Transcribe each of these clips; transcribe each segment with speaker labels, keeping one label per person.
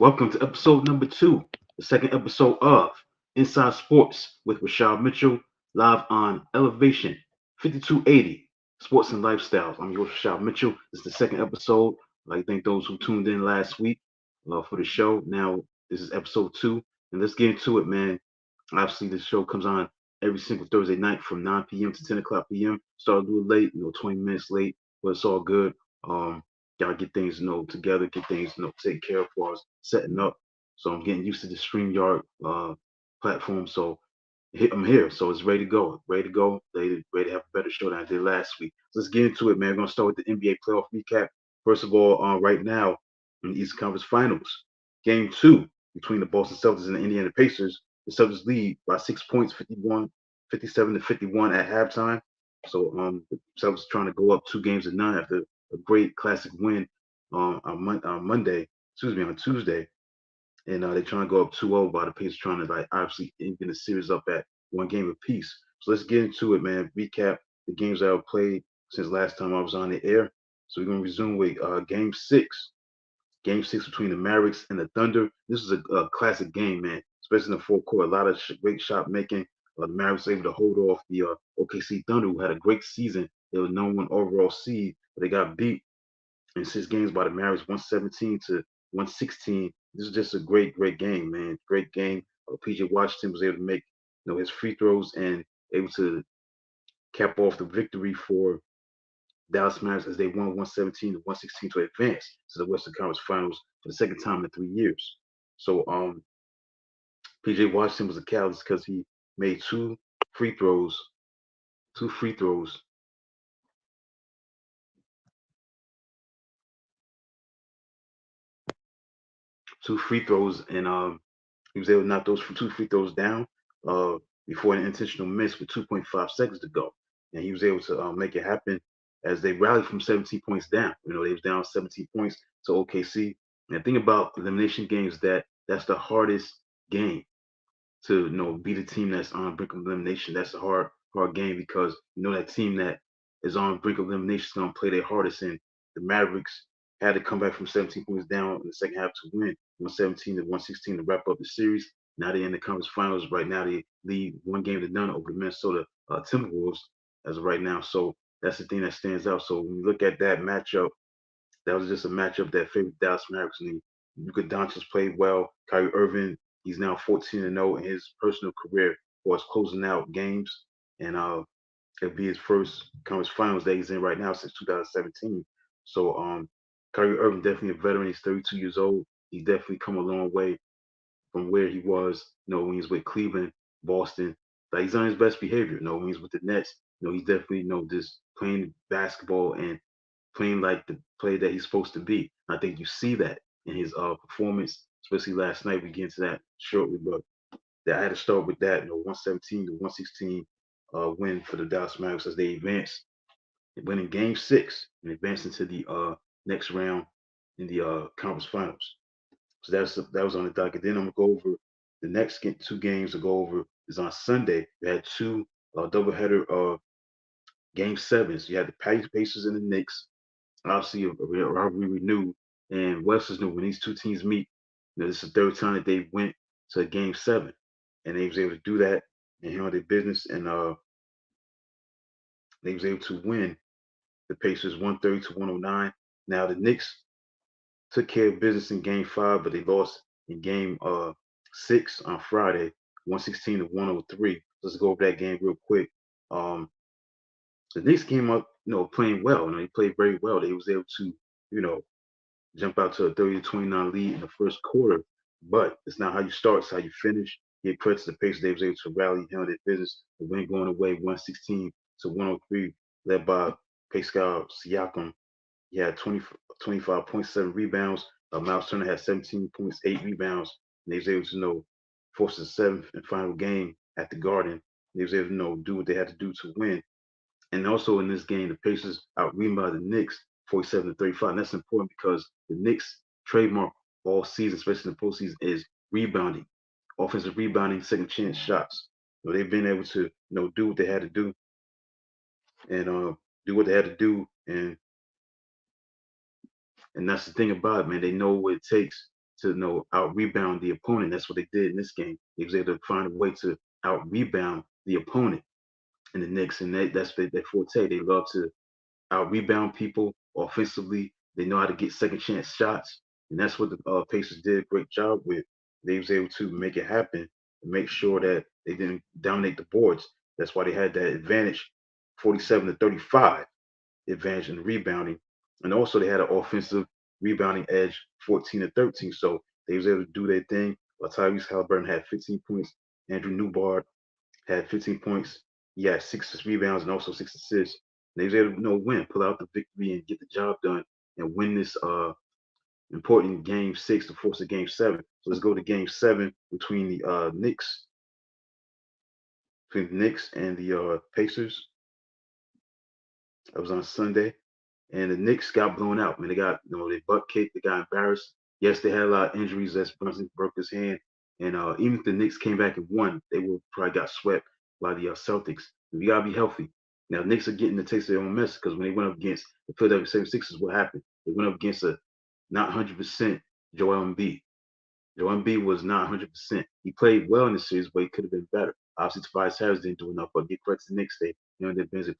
Speaker 1: Welcome to episode number 2, the second episode of Inside Sports with Rashad Mitchell, live on Elevation 5280 Sports and Lifestyles. I'm your Rashad Mitchell. This is the second episode. I'd like to thank those who tuned in last week for the show. Now, this is episode 2, and let's get into it, man. Obviously, this show comes on every single Thursday night from 9 p.m. to 10 o'clock p.m. Started a little late, 20 minutes late, but it's all good. Um, Gotta get things, together, get things, taken care of for us, setting up. So I'm getting used to the StreamYard platform. So I'm here. So it's ready to go. Ready to go. Ready to have a better show than I did last week. So let's get into it, man. We're gonna start with the NBA playoff recap. First of all, right now in the Eastern Conference Finals, Game 2 between the Boston Celtics and the Indiana Pacers. The Celtics lead by 6 points, 57 to 51 at halftime. So the Celtics trying to go up 2 games to none after a great classic win on Monday, excuse me, on Tuesday, and they're trying to go up 2-0 while the Pacers trying to like obviously end the series up at 1 game apiece. So let's get into it, man. Recap the games that I've played since last time I was on the air. So we're gonna resume with Game 6 between the Mavericks and the Thunder. This is a classic game, man, especially in the fourth quarter. A lot of great shot making. The Mavericks able to hold off the OKC Thunder, who had a great season. They were number one overall seed, but they got beat in 6 games by the Mavericks, 117 to 116. This is just a great game, man. Great game. PJ Washington was able to make his free throws and able to cap off the victory for Dallas Mavericks as they won 117 to 116 to advance to the Western Conference Finals for the second time in 3 years. So PJ Washington was a catalyst because he made free throws, two free throws, two free throws, and he was able to knock those 2 free throws down uh, before an intentional miss with 2.5 seconds to go, and he was able to make it happen as they rallied from 17 points down. They was down 17 points to OKC. And the thing about elimination games that that's the hardest game to beat a team that's on brink of elimination. That's a hard game because that team that is on brink of elimination is gonna play their hardest. And the Mavericks had to come back from 17 points down in the second half to win 117 to 116 to wrap up the series. Now they're in the conference finals. Right now they lead 1 game to none over the Minnesota Timberwolves as of right now. So that's the thing that stands out. So when you look at that matchup, that was just a matchup that favored Dallas Mavericks. And Luka Doncic played well. Kyrie Irving, he's now 14-0 in his personal career for his closing out games, and it'll be his first conference finals that he's in right now since 2017. So Kyrie Irving definitely a veteran. He's 32 years old. He's definitely come a long way from where he was, when he's with Cleveland, Boston. Like he's on his best behavior. When he's with the Nets, he's definitely just playing basketball and playing like the player that he's supposed to be. I think you see that in his performance, especially last night. We get into that shortly, but I had to start with that, 117 to 116 win for the Dallas Mavericks as they advance, winning Game 6 and advancing to the next round in the conference finals. So that was on the docket. Then I'm gonna go over the next 2 games to go over is on Sunday. We had two doubleheader Game 7s. You had the Pacers and the Knicks. Obviously, a rivalry renewed, and West is new when these two teams meet. This is the third time that they went to a Game 7, and they was able to do that and handle their business, and they was able to win the Pacers 130 to 109. Now the Knicks took care of business in Game 5, but they lost in Game 6 on Friday, 116 to 103. Let's go over that game real quick. Um, the Knicks came up, playing well. They played very well. They was able to, you know, jump out to a 30-29 lead in the first quarter. But it's not how you start, it's how you finish. Get credit to the Pacers. They was able to rally, handle their business. The win going away 116 to 103, led by Pascal Siakam. He had 25.7 rebounds. Miles Turner had 17.8 rebounds. And they was able to force the seventh and final game at the Garden. They was able to do what they had to do to win. And also in this game, the Pacers out rebounded the Knicks 47 to 35. And that's important because the Knicks trademark all season, especially in the postseason, is rebounding, offensive rebounding, second chance shots. They've been able to do what they had to do and do what they had to do, and that's the thing about it, man. They know what it takes to out rebound the opponent. That's what they did in this game. They was able to find a way to out rebound the opponent in the Knicks, and that's their forte. They love to out rebound people offensively. They know how to get second chance shots, and that's what the Pacers did a great job with. They was able to make it happen and make sure that they didn't dominate the boards. That's why they had that advantage, 47-35 advantage in rebounding, and also they had an offensive rebounding edge, 14-13. So they was able to do their thing. Tyrese Halliburton had 15 points. Andrew Newbard had 15 points. He had 6 rebounds and also 6 assists. They was able to win, pull out the victory, and get the job done and win this important game 6 to force a game 7. So let's go to game 7 between the Knicks and the Pacers. That was on Sunday, and the Knicks got blown out. Man, they got they butt kicked, they got embarrassed. Yes, they had a lot of injuries. As Brunson broke his hand, and even if the Knicks came back and won, they would probably got swept by the Celtics. We gotta be healthy. Now, the Knicks are getting the taste of their own mess because when they went up against the Philadelphia 76ers, what happened? They went up against a not 100% Joel Embiid. Joel Embiid was not 100%. He played well in the series, but he could have been better. Obviously, Tobias Harris didn't do enough, but get credit to the Knicks. They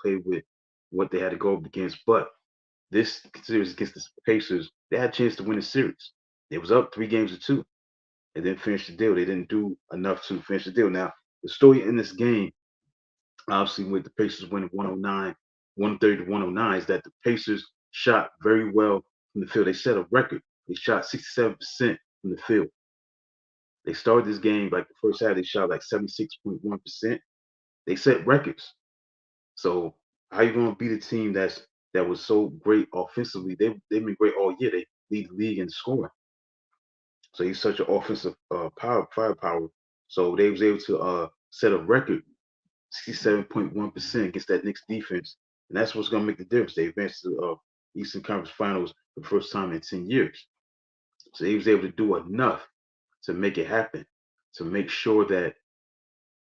Speaker 1: played with what they had to go up against. But this series against the Pacers, they had a chance to win the series. They was up 3-2 and then finish the deal. They didn't do enough to finish the deal. Now, the story in this game, obviously with the Pacers winning 109, 130 to 109, is that the Pacers shot very well from the field. They set a record. They shot 67% from the field. They started this game like the first half, they shot like 76.1%. They set records. So how you gonna beat a team that was so great offensively? They've been great all year. They lead the league in scoring. So he's such an offensive firepower. So they was able to set a record 67.1% against that Knicks defense, and that's what's gonna make the difference. They advanced to Eastern Conference Finals for the first time in 10 years. So he was able to do enough to make it happen, to make sure that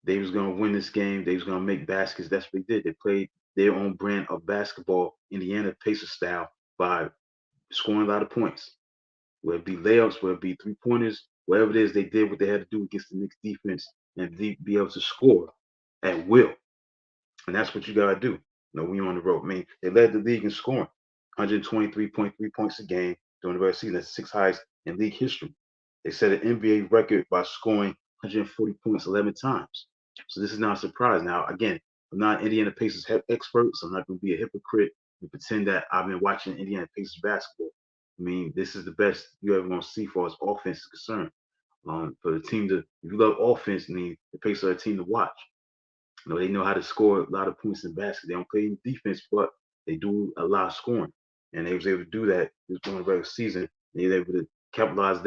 Speaker 1: they was gonna win this game. They was gonna make baskets. That's what they did. They played their own brand of basketball, Indiana Pacers style, by scoring a lot of points. Whether it be layups, whether it be 3-pointers, whatever it is, they did what they had to do against the Knicks defense and be able to score at will. And that's what you gotta do. When you're on the road. I mean, they led the league in scoring, 123.3 points a game during the regular season. That's the sixth highest in league history. They set an NBA record by scoring 140 points 11 times. So this is not a surprise. Now, again, I'm not an Indiana Pacers expert, so I'm not going to be a hypocrite and pretend that I've been watching Indiana Pacers basketball. I mean, this is the best you ever going to see far as offense is concerned. For the team if you love offense, I mean, the Pacers are a team to watch. They know how to score a lot of points in basketball. They don't play in defense, but they do a lot of scoring. And they was able to do that during the regular season. They were able to capitalize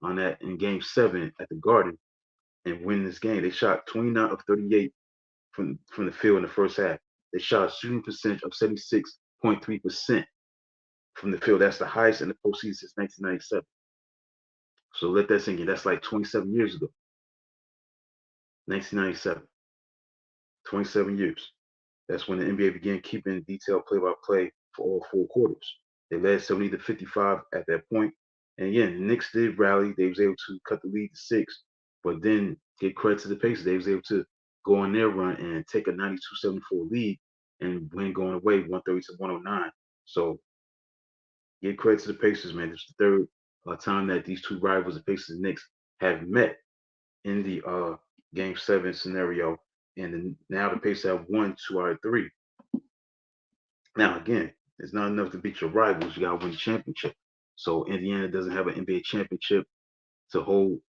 Speaker 1: on that in game 7 at the Garden and win this game. They shot 29 of 38 from the field in the first half. They shot a shooting percentage of 76.3% from the field. That's the highest in the postseason since 1997. So let that sink in. That's like 27 years ago. 1997. 27 years. That's when the NBA began keeping detailed play-by-play for all 4 quarters. They led 70-55 at that point. And again, the Knicks did rally. They was able to cut the lead to 6, but then give credit to the Pacers. They was able to go on their run and take a 92-74 lead and win going away 130 to 109. So give credit to the Pacers, man. This is the third time that these two rivals, the Pacers and Knicks, have met in the Game 7 scenario. And now the Pacers have won 2 out of 3. Now, again, it's not enough to beat your rivals. You got to win the championship. So Indiana doesn't have an NBA championship to hold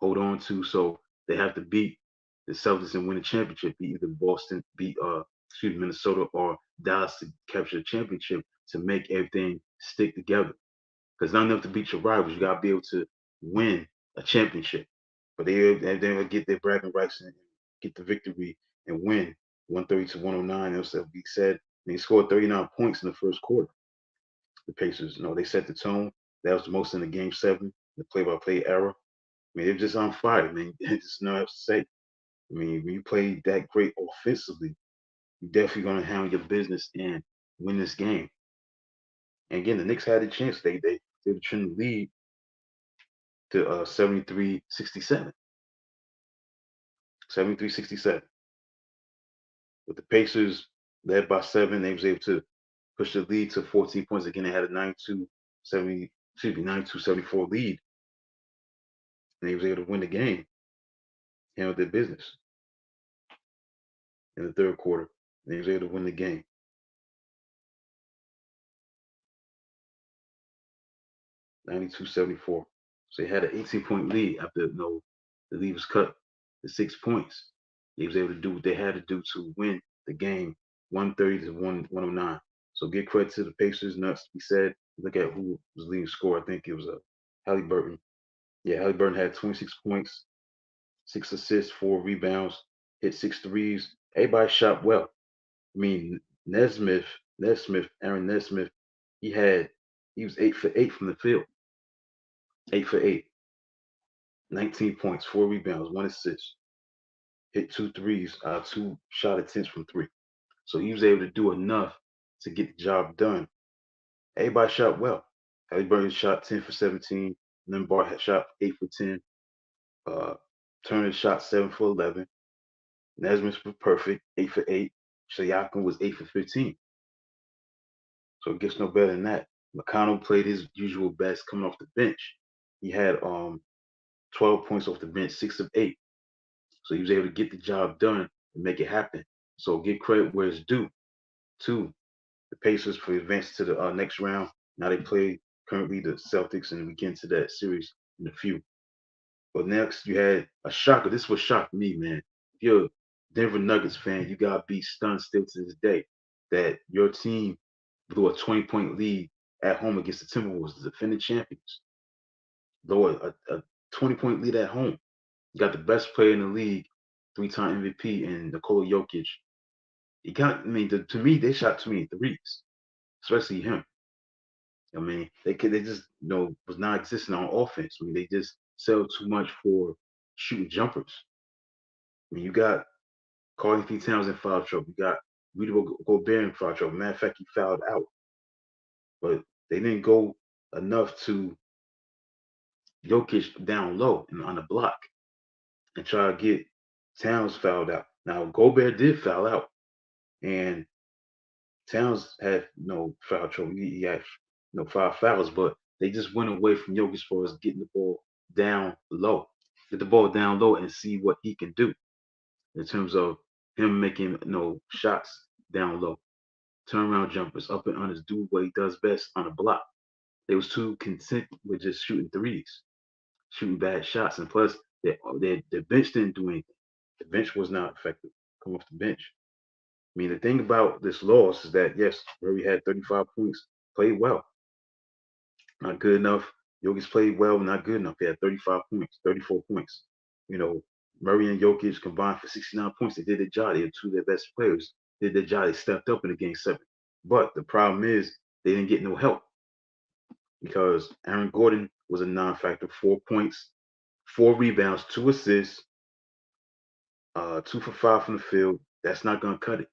Speaker 1: on to. So they have to beat the Celtics and win the championship. Beat either Boston, Minnesota or Dallas to capture the championship to make everything stick together. Because not enough to beat your rivals. You got to be able to win a championship. But they will get their bragging rights and get the victory and win 130 to 109. As we said, they scored 39 points in the first quarter. The Pacers, they set the tone. That was the most in the game 7, the play-by-play era. I mean, they're just on fire, man. There's just nothing else to say. I mean, when you play that great offensively, you're definitely going to handle your business and win this game. And again, the Knicks had a chance. They were trying to lead to 73-67. 73-67. With the Pacers led by 7, they was able to push the lead to 14 points. Again, they had a 92-74 lead, and they was able to win the game, handle their business in the third quarter. They was able to win the game. 92-74. So they had an 18-point lead after the lead was cut to 6 points. They was able to do what they had to do to win the game, 130 to 109. So give credit to the Pacers. Nuts to be said. Look at who was leading score. I think it was Halliburton. Yeah, Halliburton had 26 points, 6 assists, 4 rebounds, hit 6 threes. Everybody shot well. I mean, Aaron Nesmith, he was 8 for 8 from the field. 8 for 8. 19 points, 4 rebounds, 1 assist. Hit 2 threes, 2 shot attempts from 3. So he was able to do enough to get the job done. Everybody shot well. Halliburton shot 10 for 17. Limbart had shot 8 for 10. Uh, Turner shot 7 for 11. Nesmith was perfect, 8 for 8. Siakam was 8 for 15. So it gets no better than that. McConnell played his usual best coming off the bench. He had 12 points off the bench, 6 of 8. So he was able to get the job done and make it happen. So give credit where it's due to the Pacers for advancing to the next round. Now they play currently the Celtics, and we get into that series in a few. But next you had a shocker. This was shocked me, man. If you're a Denver Nuggets fan, you gotta be stunned still to this day that your team blew a 20-point lead at home against the Timberwolves, the defending champions. Blew a 20-point lead at home. You got the best player in the league, 3-time MVP, and Nikola Jokic. To me, they shot too many threes, especially him. I mean, they just was non-existent on offense. I mean, they just sell too much for shooting jumpers. I mean, you got Carl Anthony Towns in foul trouble. You got Rudy Gobert in foul trouble. Matter of fact, he fouled out, but they didn't go enough to Jokic down low and on the block and try to get Towns fouled out. Now Gobert did foul out, and Towns had no foul trouble. He had 5 fouls, but they just went away from Jokic for us getting the ball down low. Get the ball down low and see what he can do in terms of him making shots down low, turnaround jumpers, up and unders, do what he does best on a block. They was too content with just shooting threes, shooting bad shots, and plus their bench didn't do anything. The bench was not effective. Come off the bench. I mean, the thing about this loss is that yes, Murray had 35 points, played well, not good enough. Jokic played well, not good enough. He had 35 points, 34 points. You know, Murray and Jokic combined for 69 points. They did their job. They were 2 of their best players. Did their job. They stepped up in the game 7. But the problem is they didn't get no help because Aaron Gordon was a non-factor. 4 points, 4 rebounds, 2 assists, 2 for 5 from the field. That's not gonna cut it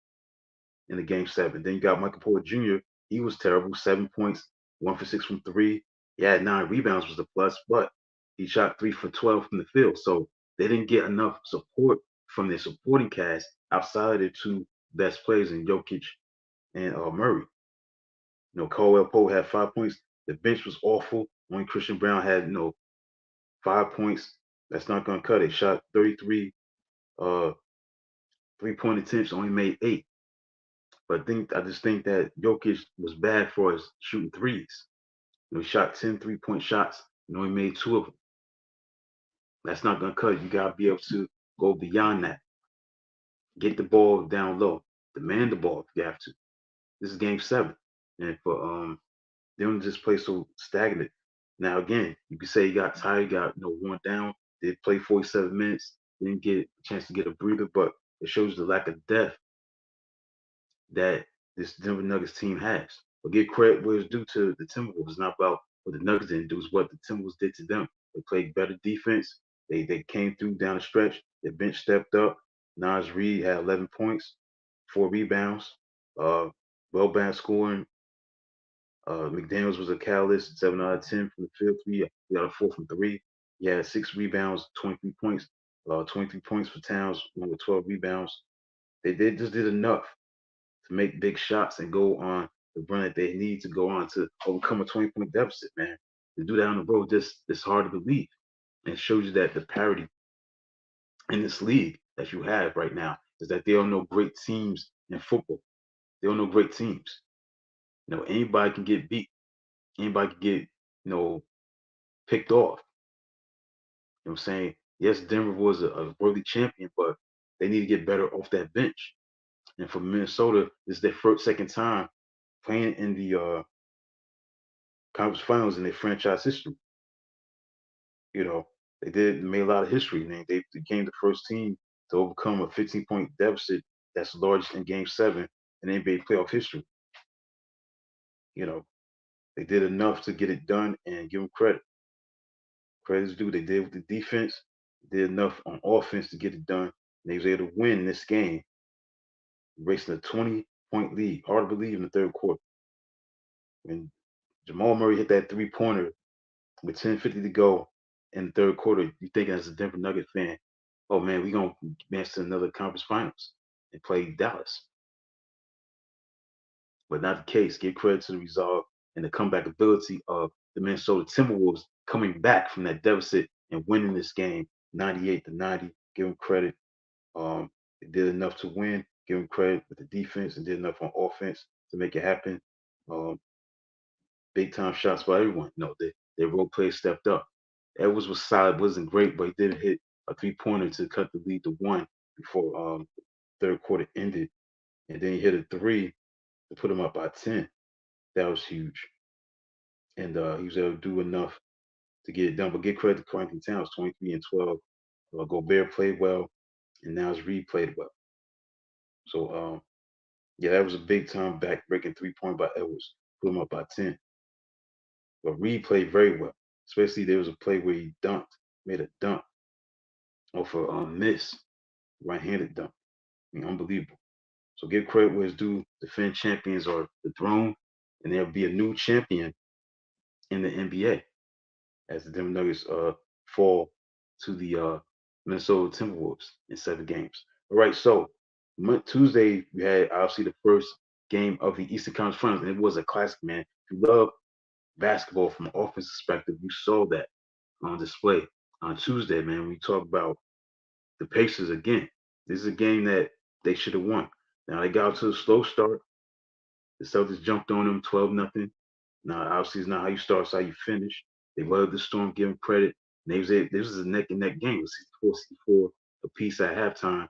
Speaker 1: in the game 7. Then you got Michael Porter Jr. He was terrible. 7 points, 1 for 6 from 3. He had 9 rebounds was a plus, but he shot 3 for 12 from the field. So they didn't get enough support from their supporting cast outside of their 2 best players in Jokic and Murray. Caldwell Pope had 5 points. The bench was awful. Only Christian Brown had 5 points. That's not gonna cut it. Shot 33 3-point attempts, only made 8. But I just think that Jokic was bad for us shooting threes. He shot 10 3-point shots and only made 2 of them. That's not gonna cut it. You gotta be able to go beyond that. Get the ball down low. Demand the ball if you have to. This is game 7. And for they don't just play so stagnant. Now again, you could say he got tired, got worn down. They played 47 minutes, didn't get a chance to get a breather, but it shows the lack of depth that this Denver Nuggets team has. But give credit where it's due to the Timberwolves. It's not about what the Nuggets didn't do, it's what the Timberwolves did to them. They played better defense. They came through down the stretch. Their bench stepped up. Naz Reid had 11 points, 4 rebounds, well-balanced scoring. McDaniels was a catalyst, 7 out of 10 from the field, 3 out of 4 from 3. He had 6 rebounds, 23 points, 23 points for Towns, one with 12 rebounds. They just did enough to make big shots and go on the run that they need to go on to overcome a 20-point deficit, man. To do that on the road, just it's hard to believe. And it shows you that the parity in this league that you have right now is that there are no great teams in football. There are no great teams. Anybody can get beat. Anybody can get, picked off. You know what I'm saying? Yes, Denver was a worthy champion, but they need to get better off that bench. And for Minnesota, this is their second time playing in the conference finals in their franchise history. You know, they made a lot of history. And they became the first team to overcome a 15-point deficit that's the largest in Game 7 in NBA playoff history. You know, they did enough to get it done and give them credit. Credit is due. They did with the defense, did enough on offense to get it done. And they was able to win this game, racing a 20-point lead. Hard to believe in the third quarter. When Jamal Murray hit that three-pointer with 10:50 to go in the third quarter, you thinking as a Denver Nugget fan, oh man, we gonna advance to another conference finals and play Dallas. But not the case. Give credit to the resolve and the comeback ability of the Minnesota Timberwolves coming back from that deficit and winning this game 98-90. Give them credit. They did enough to win. Give them credit with the defense and did enough on offense to make it happen. Um, Big time shots by everyone. Their role players stepped up. Edwards was solid, wasn't great, but he did hit a 3-pointer to cut the lead to one before third quarter ended. And then he hit a three to put him up by 10. That was huge. And he was able to do enough to get it done. But give credit to Carrington Towns, 23 and 12. Gobert played well, and now Reed played well. So, yeah, that was a big time back breaking 3-point by Edwards. Put him up by 10. But Reed played very well. Especially there was a play where he dunked, made a dunk off a miss, right-handed dunk. I mean, unbelievable. So give credit where it's due. Defend champions are the throne, and there'll be a new champion in the NBA as the Denver Nuggets fall to the Minnesota Timberwolves in 7 games. All right, so Tuesday we had obviously the first game of the Eastern Conference Finals, and it was a classic, man. If you love basketball from an offense perspective, you saw that on display on Tuesday, man. We talk about the Pacers again. This is a game that they should have won. Now they got to a slow start. The Celtics jumped on them 12-0. Now obviously it's not how you start, it's how you finish. They weathered the storm, give them credit. This was a neck and neck game. It was 64-64 apiece at halftime.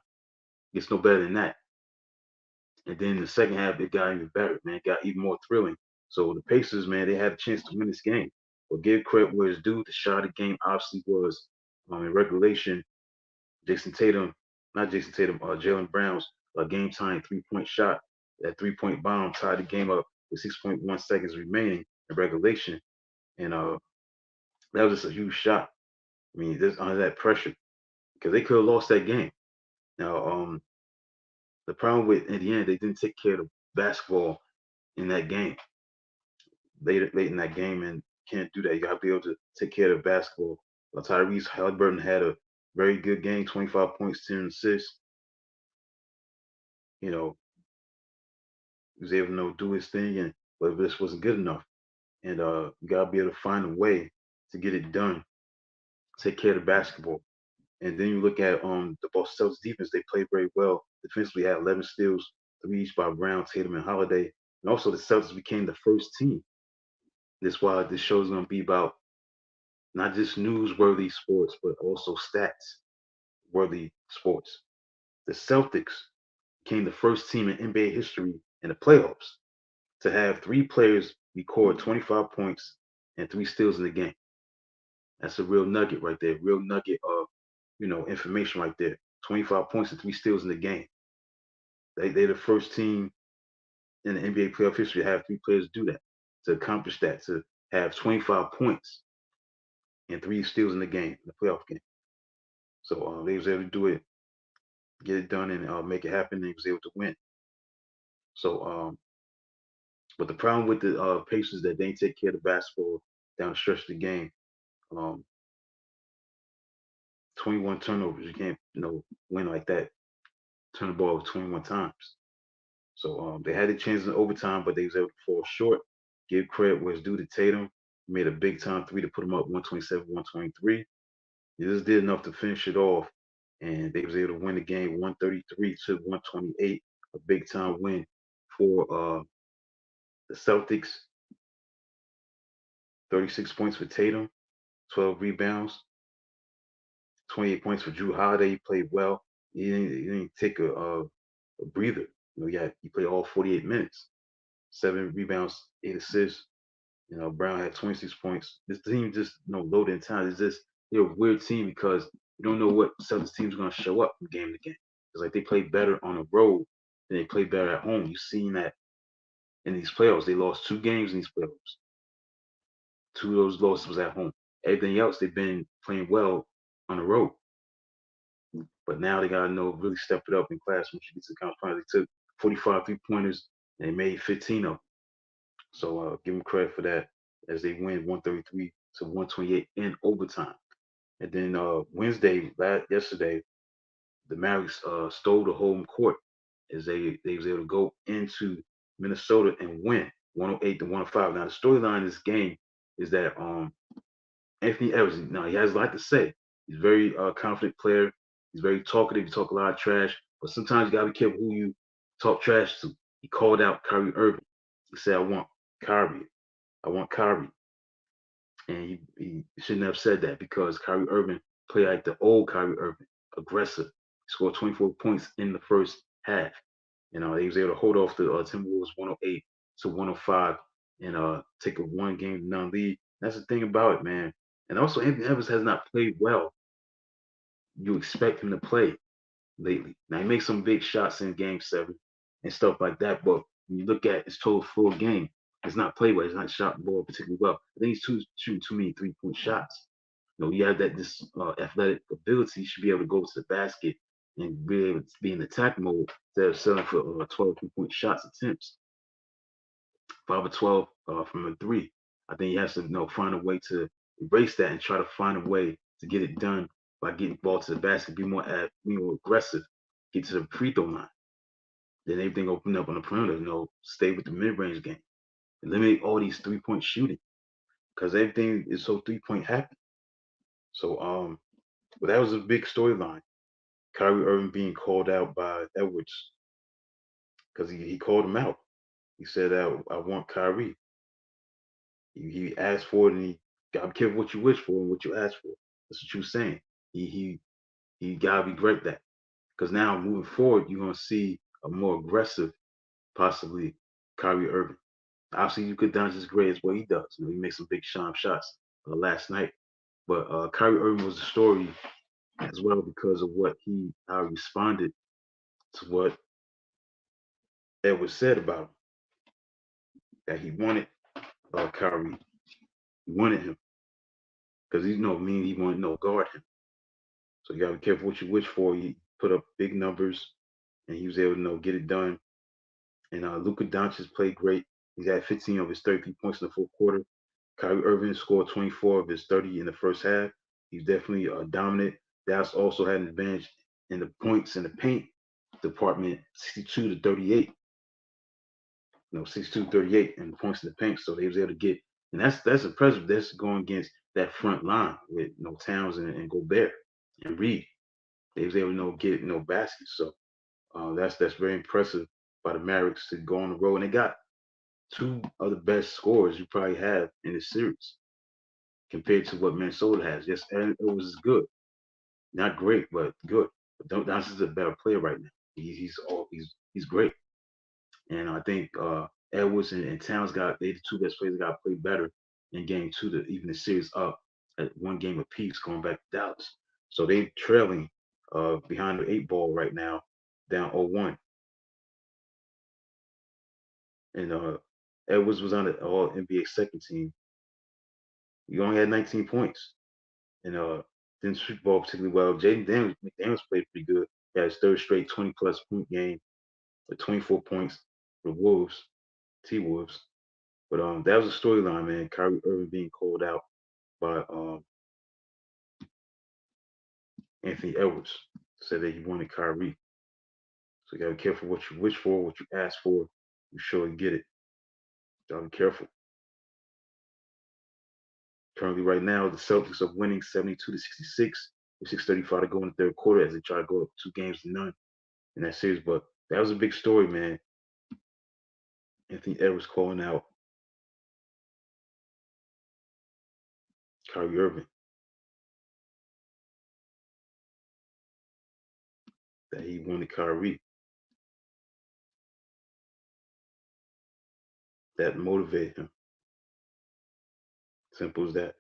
Speaker 1: Gets no better than that. And then in the second half, it got even better, man. It got even more thrilling. So the Pacers, man, they had a chance to win this game. But give credit where it's due. The shot of the game obviously was in regulation. Jalen Brown's game tying 3-point shot. That 3-point bomb tied the game up with 6.1 seconds remaining in regulation. And that was just a huge shot. I mean, just under that pressure, because they could have lost that game. Now, the problem with in the end, they didn't take care of the basketball in that game. Late in that game, and can't do that. You got to be able to take care of the basketball. Tyrese Halliburton had a very good game, 25 points, 10 assists. You know, he was able to do his thing, but this wasn't good enough. And you got to be able to find a way to get it done, take care of the basketball. And then you look at the Boston Celtics defense; they played very well. Defensively, had 11 steals, 3 each by Brown, Tatum, and Holiday. And also, the Celtics became the first team. That's why this show is going to be about not just newsworthy sports, but also stats-worthy sports. The Celtics became the first team in NBA history in the playoffs to have 3 players record 25 points and 3 steals in the game. That's a real nugget right there. Real nugget of information right there. 25 points and 3 steals in the game. They're the first team in the NBA playoff history to have 3 players do that, to accomplish that, to have 25 points and 3 steals in the game, in the playoff game. So they was able to do it, get it done, and make it happen. They was able to win. So, but the problem with the Pacers that they didn't take care of the basketball down the stretch of the game. Um, 21 turnovers. You can't, win like that. Turn the ball over 21 times. So they had a chance in overtime, but they was able to fall short. Give credit where it's due to Tatum. He made a big time three to put them up 127, 123. He just did enough to finish it off, and they was able to win the game 133 to 128. A big time win for the Celtics. 36 points for Tatum, 12 rebounds, 28 points for Drew Holiday. He played well. He didn't take a breather. He played all 48 minutes. 7 rebounds, 8 assists. Brown had 26 points. This team just loaded in time. It's just they're a weird team because you don't know what Celtics team's gonna show up from game to game. It's like they play better on the road than they play better at home. You've seen that in these playoffs. They lost 2 games in these playoffs. 2 of those losses was at home. Everything else they've been playing well on the road. But now they gotta really step it up in class once you get to the conference finals. They took 45 3-pointers and they made 15 of them. So give them credit for that as they win 133 to 128 in overtime. And then yesterday, the Mavericks stole the home court as they was able to go into Minnesota and win 108 to 105. Now the storyline of this game is that Anthony Edwards, now he has a lot to say. He's a very confident player. He's very talkative. He talk a lot of trash, but sometimes you gotta be careful who you talk trash to. He called out Kyrie Irving. He said, Kyrie. I want Kyrie." And he shouldn't have said that because Kyrie Irving played like the old Kyrie Irving, aggressive. He scored 24 points in the first half. He was able to hold off the Timberwolves 108 to 105 and take a 1-game to none lead. That's the thing about it, man. And also, Anthony Edwards has not played well. You expect him to play lately. Now he makes some big shots in Game 7 and stuff like that, but when you look at his total full game, it's not played well. He's not shot the ball particularly well. I think he's shooting too many 3-point shots. You have this athletic ability. You should be able to go to the basket and be able to be in attack mode instead of selling for 12 3-point shots attempts. 5 of 12 from a three. I think he has to find a way to erase that and try to find a way to get it done by getting the ball to the basket, be more aggressive, get to the free throw line. Then everything open up on the perimeter. Stay with the mid range game, eliminate all these 3-point shooting because everything is so 3-point happy. So but that was a big storyline. Kyrie Irving being called out by Edwards because he called him out. He said, I want Kyrie. He asked for it, and he got to be careful what you wish for and what you ask for. That's what you were saying. He got to regret that because now moving forward, you're gonna see a more aggressive, possibly Kyrie Irving. Obviously, you could dance as great as what he does. He makes some big shots last night, but Kyrie Irving was the story as well because of how he responded to what Edwards said about him. That he wanted Kyrie, he wanted him because he he wanted guard him. So you gotta be careful what you wish for. He put up big numbers, and he was able to get it done. And Luka Doncic played great. He had 15 of his 33 points in the fourth quarter. Kyrie Irving scored 24 of his 30 in the first half. He's definitely dominant. Dallas also had an advantage in the points in the paint department, 62 to 38. 62 to 38 in the points in the paint. So they was able to get, and that's impressive. That's going against that front line with Towns and Gobert and Reed. They was able to get baskets. So that's very impressive by the Mavericks to go on the road. And they got 2 of the best scorers you probably have in the series compared to what Minnesota has. Yes, and it was good. Not great, but good. But Doncic is a better player right now. He's great. And I think Edwards and Towns they the 2 best players that got to play better in game 2 to even the series up at 1 game apiece going back to Dallas. So they trailing behind the 8 ball right now, down 0-1. And Edwards was on the All NBA second team. He only had 19 points, and didn't shoot the ball particularly well. Jaden McDaniels played pretty good. He had his 3rd straight 20+ point game with 24 points for Wolves, T-Wolves. But that was a storyline, man. Kyrie Irving being called out by Anthony Edwards said that he wanted Kyrie. So you gotta be careful what you wish for, what you ask for. You sure you get it. Gotta be careful. Currently, right now, the Celtics are winning 72 to 66 with 6:35 to go in the third quarter as they try to go up 2 games to none in that series. But that was a big story, man. Anthony Edwards calling out Kyrie Irving that he wanted Kyrie. That motivated him. Simple as that.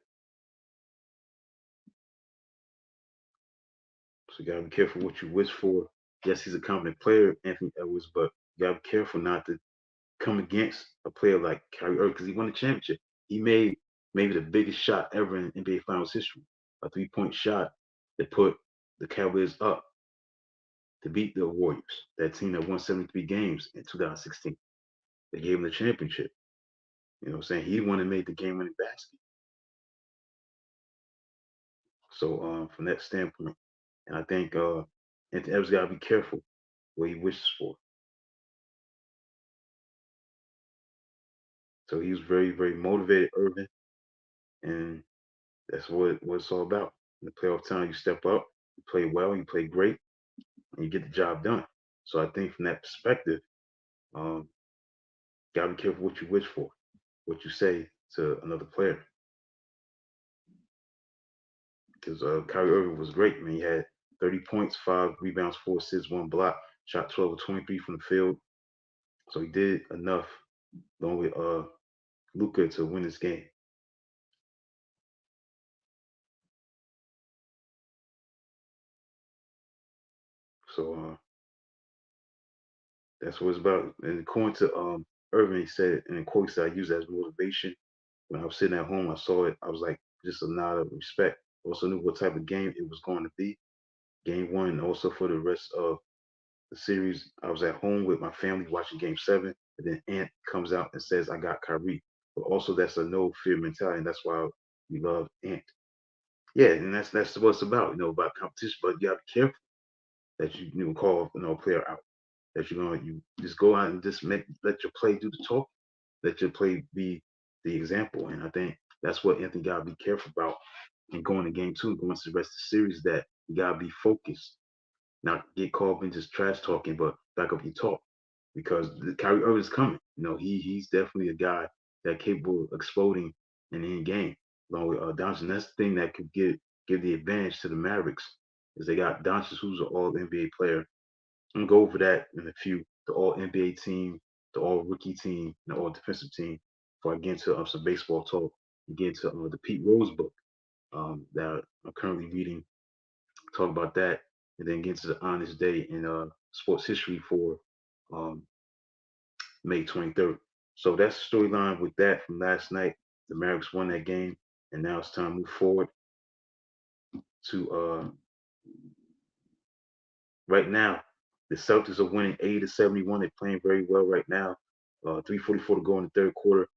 Speaker 1: So you gotta be careful what you wish for. Yes, he's a competent player, Anthony Edwards, but you gotta be careful not to come against a player like Kyrie Irving because he won the championship. He made maybe the biggest shot ever in NBA Finals history, a 3-point shot that put the Cavaliers up to beat the Warriors, that team that won 73 games in 2016. They gave him the championship. You know what I'm saying? He the one that made the game winning basket. So from that standpoint, and I think Anthony Edwards gotta be careful what he wishes for. So he was very, very motivated, Irving, and that's what it's all about. In the playoff time, you step up, you play well, you play great, and you get the job done. So I think from that perspective, um, gotta be careful what you wish for, what you say to another player. Because Kyrie Irving was great, man. He had 30 points, 5 rebounds, 4 assists, 1 block, shot 12 of 23 from the field. So he did enough along with Luca to win this game. So that's what it's about. And according to Irving, he said, and in quotes, I use that as motivation. When I was sitting at home, I saw it. I was like, just a nod of respect. Also knew what type of game it was going to be. Game one, and also for the rest of the series, I was at home with my family watching Game 7, and then Ant comes out and says, "I got Kyrie." But also, that's a no fear mentality, and that's why we love Ant. Yeah, and that's what it's about, about competition. But you got to be careful that you call a player out. That you just go out and just let your play do the talk. Let your play be the example. And I think that's what Anthony got to be careful about and going to game two, going to the rest of the series. That you got to be focused, not get caught up in just trash talking, but back up your talk because the Kyrie Irving is coming. He's definitely a guy that capable of exploding in any game along with Doncic. That's the thing that could give the advantage to the Mavericks is they got Doncic, who's an All NBA player. I'm gonna go over that in a few. The All NBA team, the All Rookie team, and the All Defensive team. Before I get into some baseball talk, and get into the Pete Rose book that I'm currently reading. Talk about that, and then get into the honest day in sports history for um, May 23rd. So that's the storyline with that from last night. The Mavericks won that game, and now it's time to move forward to right now. The Celtics are winning 80 to 71. They're playing very well right now. 3:44 to go in the third quarter.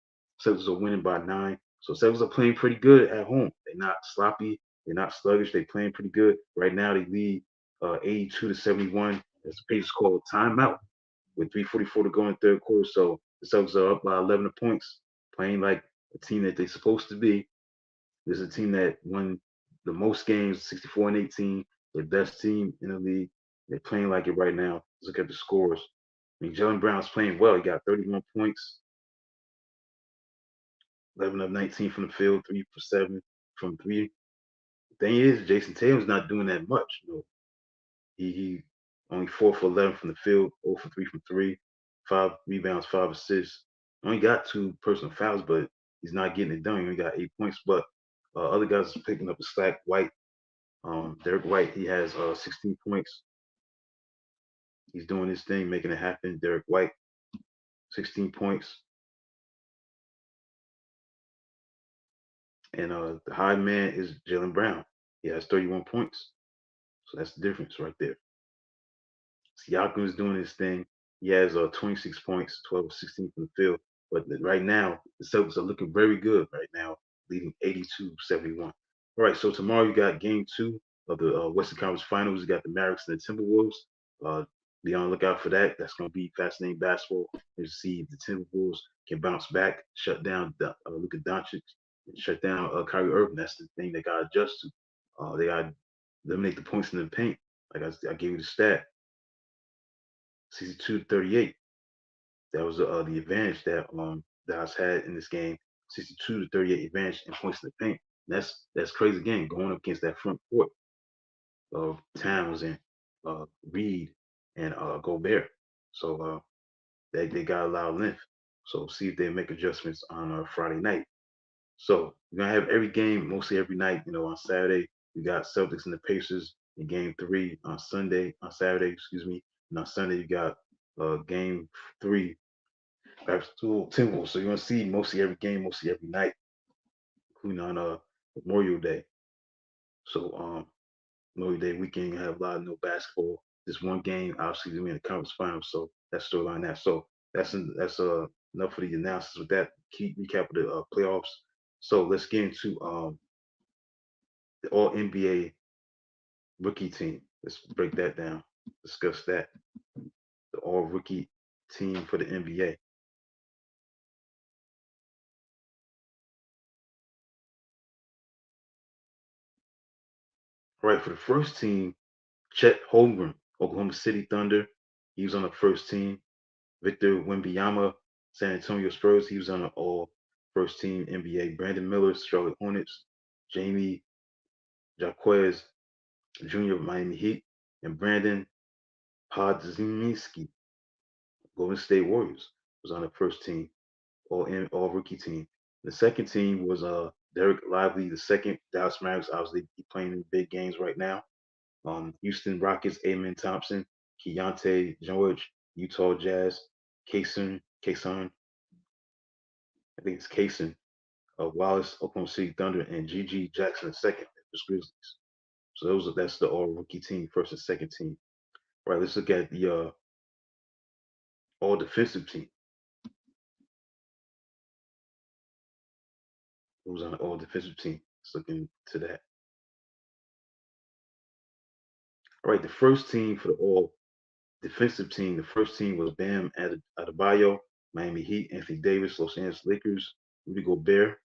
Speaker 1: Celtics are winning by 9. So Celtics are playing pretty good at home. They're not sloppy. They're not sluggish. They're playing pretty good. Right now they lead 82 to 71. As the Pacers call a timeout with 3:44 to go in the third quarter. So the Celtics are up by 11 points, playing like a team that they're supposed to be. This is a team that won the most games, 64 and 18, the best team in the league. They're playing like it right now. Let's look at the scores. I mean, Jalen Brown's playing well. He got 31 points, 11 of 19 from the field, 3 for 7 from three. The thing is, Jason Tatum's not doing that much. He only 4 for 11 from the field, 0 for 3 from three, 5 rebounds, 5 assists. Only got 2 personal fouls, but he's not getting it done. He only got 8 points. But other guys are picking up the slack. Derek White, he has 16 points. He's doing his thing, making it happen. Derek White, 16 points. And the high man is Jalen Brown. He has 31 points. So that's the difference right there. Siakam is doing his thing. He has 26 points, 12 of 16 from the field. But right now, the Celtics are looking very good right now, leading 82-71. All right, so tomorrow you got game two of the Western Conference Finals. You got the Mavericks and the Timberwolves. Be on the lookout for that. That's going to be fascinating basketball. And see if the Timberwolves can bounce back, shut down Luka Doncic, and shut down Kyrie Irving. That's the thing they got to adjust to. They got to eliminate the points in the paint. Like I gave you the stat, 62 to 38. That was the advantage that Dallas had in this game. 62 to 38 advantage in points in the paint. That's crazy game going up against that front court of Towns and Reed and Gobert. So they got a lot of length. So see if they make adjustments on Friday night. So we're gonna have every game mostly every night. On Saturday we got Celtics and the Pacers in Game 3. On Saturday, excuse me, and on Sunday you got Game 3. Perhaps two Timberwolves. So you're gonna see mostly every game, mostly every night, including on Memorial Day. So Memorial Day weekend you have a lot of no basketball. This one game, obviously, we in the conference finals, so that's storyline that. So that's enough for the analysis with that. Key recap of the playoffs. So let's get into the All NBA rookie team. Let's break that down. Discuss that. The All Rookie team for the NBA. All right, for the first team, Chet Holmgren, Oklahoma City Thunder. He was on the first team. Victor Wembanyama, San Antonio Spurs. He was on the All First Team NBA. Brandon Miller, Charlotte Hornets. Jamie Jaquez Jr. Miami Heat, and Brandon Podziemski, Golden State Warriors, was on the first team, all rookie team. The second team was Derek Lively, the second Dallas Mavericks. Obviously, he playing in big games right now. Houston Rockets, Amen Thompson, Keontae George, Utah Jazz, Kason, I think it's Kason, Wallace, Oklahoma City Thunder, and GG Jackson second, the Grizzlies. So that's the all rookie team, first and second team. All right, let's look at the all defensive team. Who's on the all defensive team? Let's look into that. All right, the first team for the all defensive team, the first team was Bam Adebayo, Miami Heat, Anthony Davis, Los Angeles Lakers, Rudy Gobert,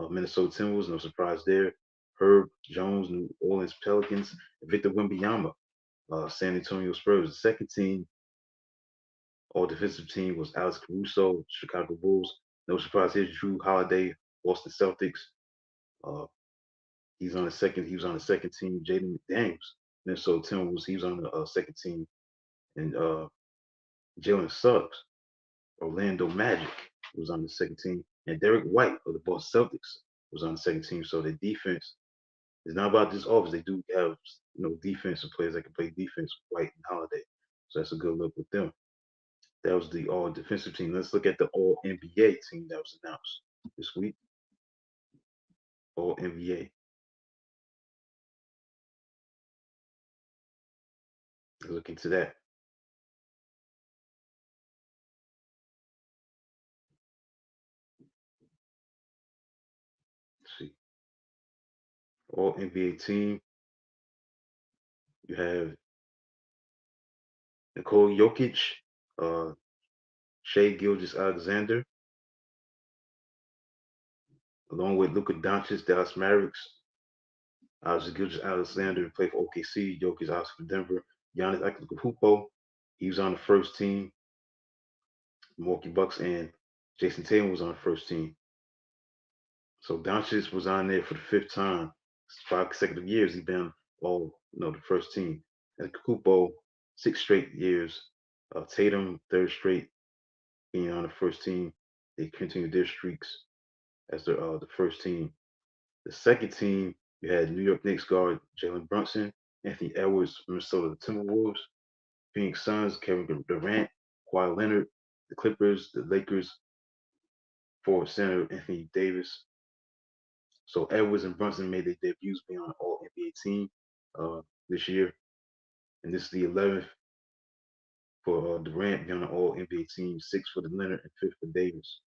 Speaker 1: Minnesota Timberwolves, no surprise there. Herb Jones, New Orleans Pelicans, and Victor Wembanyama, San Antonio Spurs. The second team, all defensive team, was Alex Caruso, Chicago Bulls. No surprise here. Drew Holiday, Boston Celtics. Uh, He was on the second team. Jaden McDaniels, Minnesota Timberwolves. He was on the second team, and Jalen Suggs, Orlando Magic, was on the second team, and Derek White of the Boston Celtics was on the second team. So the defense is not about just offense. They do have defensive players that can play defense, White and Holiday. So that's a good look with them. That was the all defensive team. Let's look at the all NBA team that was announced this week. All NBA. Let's look into that. Let's see. All NBA team. You have Nikola Jokic, uh, Shea Gilgeous-Alexander, along with Luka Doncic, Dallas Mavericks. Obviously, Gilgeous-Alexander played for OKC. Jokic obviously for Denver. Giannis Antetokounmpo, he was on the first team. Milwaukee Bucks, and Jason Tatum was on the first team. So Doncic was on there for the fifth time. 5 consecutive years he's been the first team. And Kupo, 6 straight years. Tatum, third straight being on the first team. They continue their streaks as the first team. The second team, you had New York Knicks guard Jalen Brunson, Anthony Edwards, Minnesota Timberwolves, Phoenix Suns, Kevin Durant, Kawhi Leonard, the Clippers, the Lakers, forward center Anthony Davis. So Edwards and Brunson made their debuts being on the All NBA team this year, and this is the 11th for Durant being on the All NBA team, 6th for the Leonard, and 5th for Davis.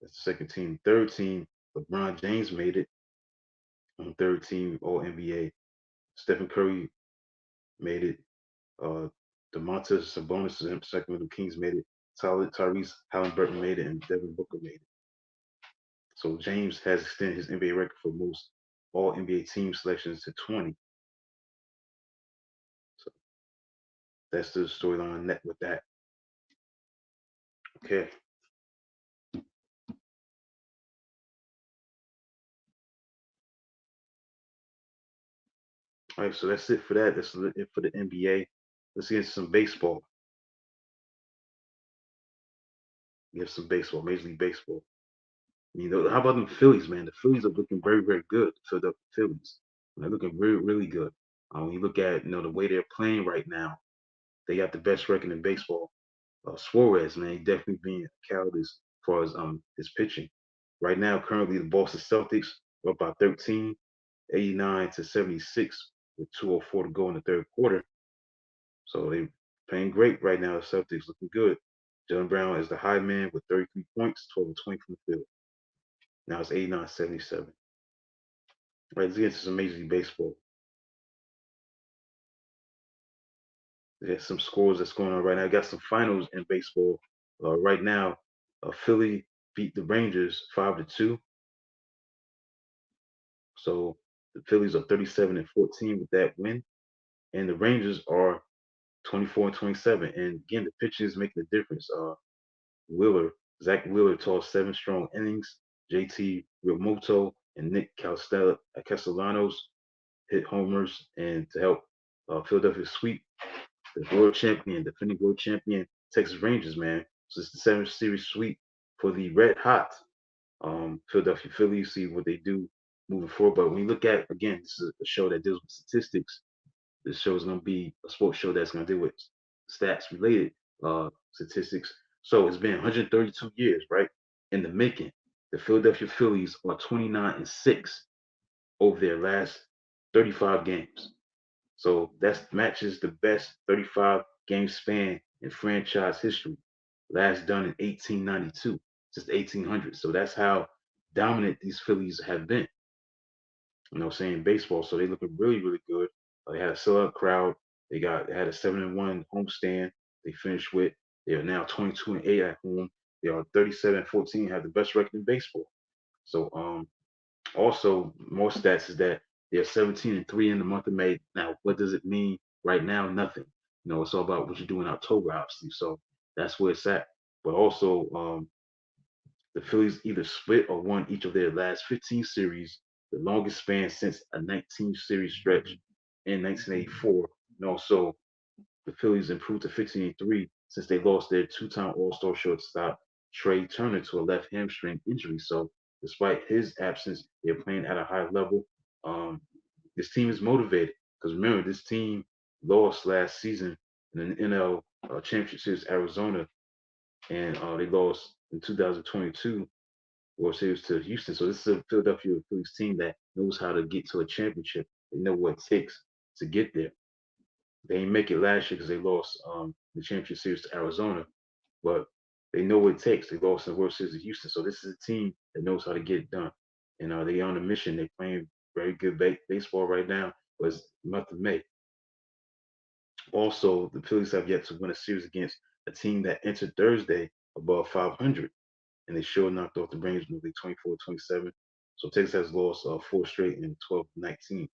Speaker 1: That's the second team. Third team, LeBron James made it on third team All NBA. Stephen Curry made it. Uh, Domantas Sabonis and Sacramento Kings made it. Tyrese Halliburton made it, and Devin Booker made it. So James has extended his NBA record for most all NBA team selections to 20. So that's the storyline net with that. Okay. All right, so that's it for that. That's it for the NBA. Let's get into some baseball. Get some baseball, Major League Baseball. How about them Phillies, man? The Phillies are looking very, very good. Philadelphia Phillies, they're looking really, really good. When you look at the way they're playing right now, they got the best record in baseball. Suarez, man, he definitely being a catalyst as far as his pitching. Right now, currently the Boston Celtics are up by 13, 89 to 76, with 2:04 to go in the third quarter. So they playing great right now. The Celtics looking good. Jalen Brown is the high man with 33 points, 12 and 20 from the field. Now it's 89-77. Right, let's get into some Major League Baseball. There's some scores that's going on right now. I got some finals in baseball. Right now, Philly beat the Rangers 5-2. So the Phillies are 37-14 with that win, and the Rangers are 24-27. And again, the pitching is making a difference. Wheeler, Zach Wheeler tossed 7 strong innings. JT Realmuto and Nick Castellanos hit homers and to help Philadelphia sweep the world champion, defending world champion Texas Rangers, man. So it's the 7th series sweep for the red hot Philadelphia Phillies. See what they do moving forward. But when you look at again, this is a show that deals with statistics. This show is going to be a sports show that's going to deal with stats related statistics. So it's been 132 years, right, in the making. The Philadelphia Phillies are 29-6 over their last 35 games. So that matches the best 35 game span in franchise history, last done in 1892, just 1800. So that's how dominant these Phillies have been. Saying baseball. So they looking really, really good. They had a sellout crowd. They had a 7-1 homestand. They finished with. They are now 22-8 at home. They are 37-14. Have the best record in baseball. So also more stats is that they're 17-3 in the month of May. Now, what does it mean right now? Nothing. It's all about what you do in October, obviously. So that's where it's at. But also, the Phillies either split or won each of their last 15 series, the longest span since a 19 series stretch in 1984. And also, the Phillies improved to 15-3 since they lost their 2-time All-Star shortstop Trey Turner to a left hamstring injury. So, despite his absence, they're playing at a high level. Um, this team is motivated because remember, this team lost last season in the NL Championship Series Arizona, and they lost in 2022 World Series to Houston. So this is a Philadelphia Phillies team that knows how to get to a championship. They know what it takes to get there. They didn't make it last year because they lost the championship series to Arizona, but they know what it takes. They lost in the World Series to Houston. So this is a team that knows how to get it done. And they're on a mission. They're playing very good baseball right now, but it's the month of May. Also, the Phillies have yet to win a series against a team that entered Thursday above 500, and they sure knocked off the Rangers movie 24-27. So Texas has lost 4 straight in 12-19.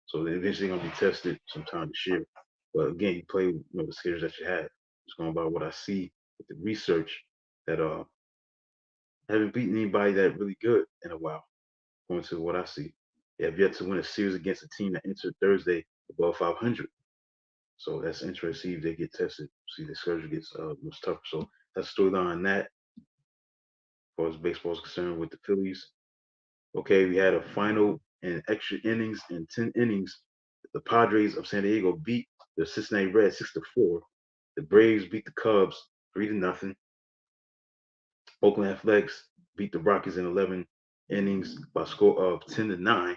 Speaker 1: So they're eventually going to be tested sometime this year. But again, you play the series that you have. It's going by what I see with the research that haven't beaten anybody that really good in a while. According to what I see, they have yet to win a series against a team that entered Thursday above 500. So that's interesting. See if they get tested. See the schedule gets much tougher. So that's the storyline on that. As far as baseball is concerned with the Phillies. Okay, we had a final in extra innings in 10 innings. The Padres of San Diego beat the Cincinnati Reds 6-4. The Braves beat the Cubs 3-0. Oakland Athletics beat the Rockies in 11 innings by a score of 10-9.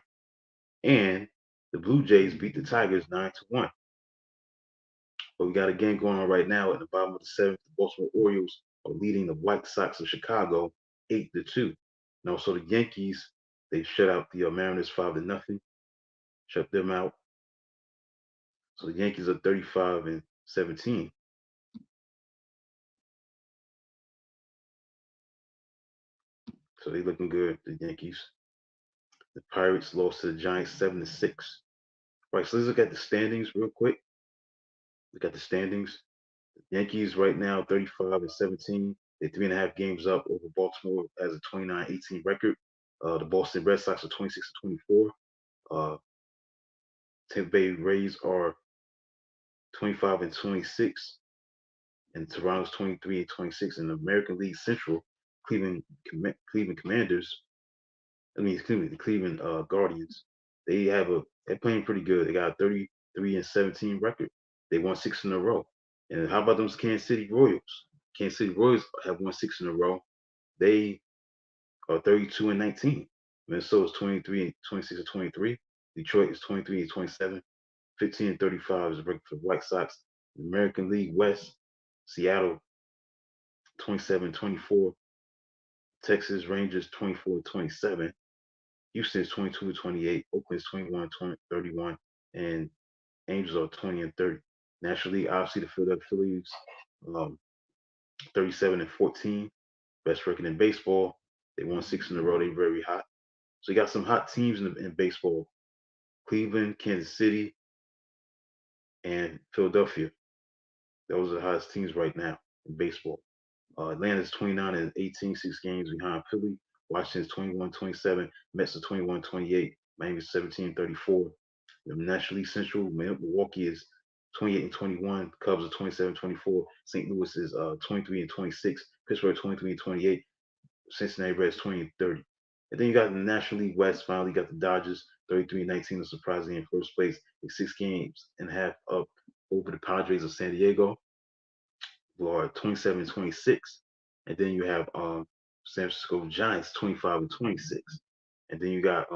Speaker 1: And the Blue Jays beat the Tigers 9-1. But we got a game going on right now at the bottom of the 7th. The Baltimore Orioles are leading the White Sox of Chicago 8-2. Now, so the Yankees, they shut out the Mariners 5-0. Shut them out. So the Yankees are 35 and 17. So they looking good, the Yankees. The Pirates lost to the Giants 7-6. Right, so let's look at the standings real quick. Look at the standings. Yankees right now 35 and 17. They're 3.5 games up over Baltimore as a 29-18 record. The Boston Red Sox are 26 and 24. Uh, Tampa Bay Rays are 25 and 26, and Toronto's 23 and 26. In the American League Central, Cleveland Commanders, the Cleveland Guardians, they're playing pretty good. They got a 33 and 17 record. They won 6 in a row. And how about those Kansas City Royals? Kansas City Royals have won 6 in a row. They are 32 and 19. Minnesota's 23 and 26 and 23. Detroit is 23 and 27. 15 and 35 is the record for the White Sox. The American League West, Seattle 27 and 24. Texas Rangers 24 and 27. Houston is 22 and 28. Oakland is 21 and 31. And Angels are 20 and 30. National League, obviously, the Philadelphia Phillies, um, 37 and 14. Best record in baseball. They won 6 in a row. They're very hot. So you got some hot teams in baseball. Cleveland, Kansas City, and Philadelphia. Those are the hottest teams right now in baseball. Atlanta's 29 and 18, 6 games behind Philly. Washington's 21-27. Mets are 21-28. Miami's 17 and 34. The National League Central, Milwaukee is 28 and 21. Cubs are 27-24. St. Louis is 23 and 26. Pittsburgh 23 and 28. Cincinnati Reds 20 and 30. And then you got the National League West. Finally, got the Dodgers 33 and 19, surprisingly in first place. They're 6 games and a half up over the Padres of San Diego, who are 27 and 26. And then you have San Francisco Giants 25 and 26. And then you got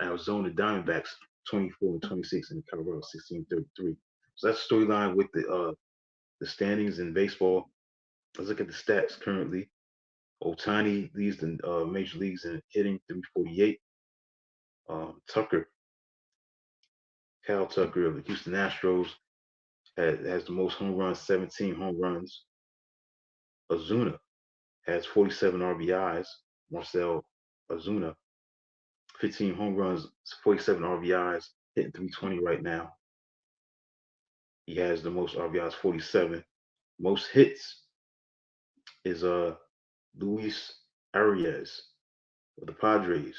Speaker 1: Arizona Diamondbacks 24 and 26, and Colorado 16 and 33. So that's the storyline with the standings in baseball. Let's look at the stats currently. Otani leads the major leagues in hitting 348. Tucker, Cal Tucker of the Houston Astros has the most home runs, 17 home runs. Ozuna has 47 RBIs. Marcel Ozuna, 15 home runs, 47 RBIs, hitting 320 right now. He has the most RBIs, 47. Most hits is Luis Arias of the Padres.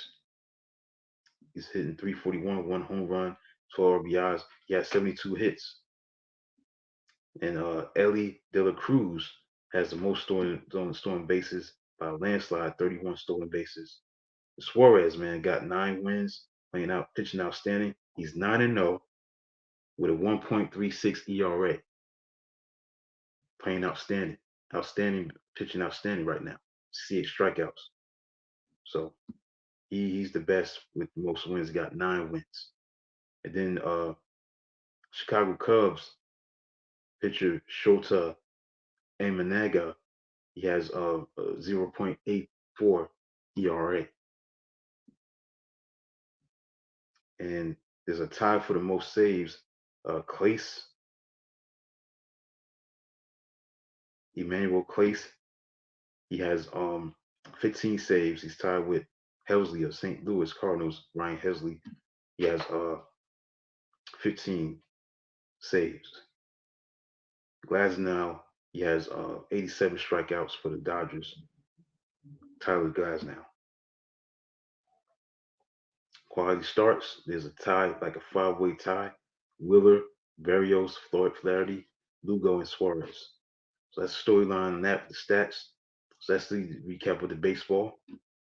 Speaker 1: He's hitting 341, 1 home run, 12 RBIs. He has 72 hits. And Ellie De La Cruz has the most stolen bases by a landslide, 31 stolen bases. Suarez, man, got 9 wins, pitching outstanding. He's 9-0 with a 1.36 ERA. Playing outstanding, pitching outstanding right now. 68 strikeouts. So he's the best with the most wins. Got 9 wins. And then Chicago Cubs pitcher Shota Imanaga, he has a 0.84 ERA. And there's a tie for the most saves. Clace, Emmanuel Clace, he has 15 saves. He's tied with Helsley of St. Louis Cardinals, Ryan Helsley. He has 15 saves. Glasnow, he has 87 strikeouts for the Dodgers. Tyler Glasnow. Quality starts, there's a tie, like a 5-way tie. Wheeler, Berrios, Floyd Flaherty, Lugo, and Suarez. So that's the storyline on that, the stats. So that's the recap of the baseball.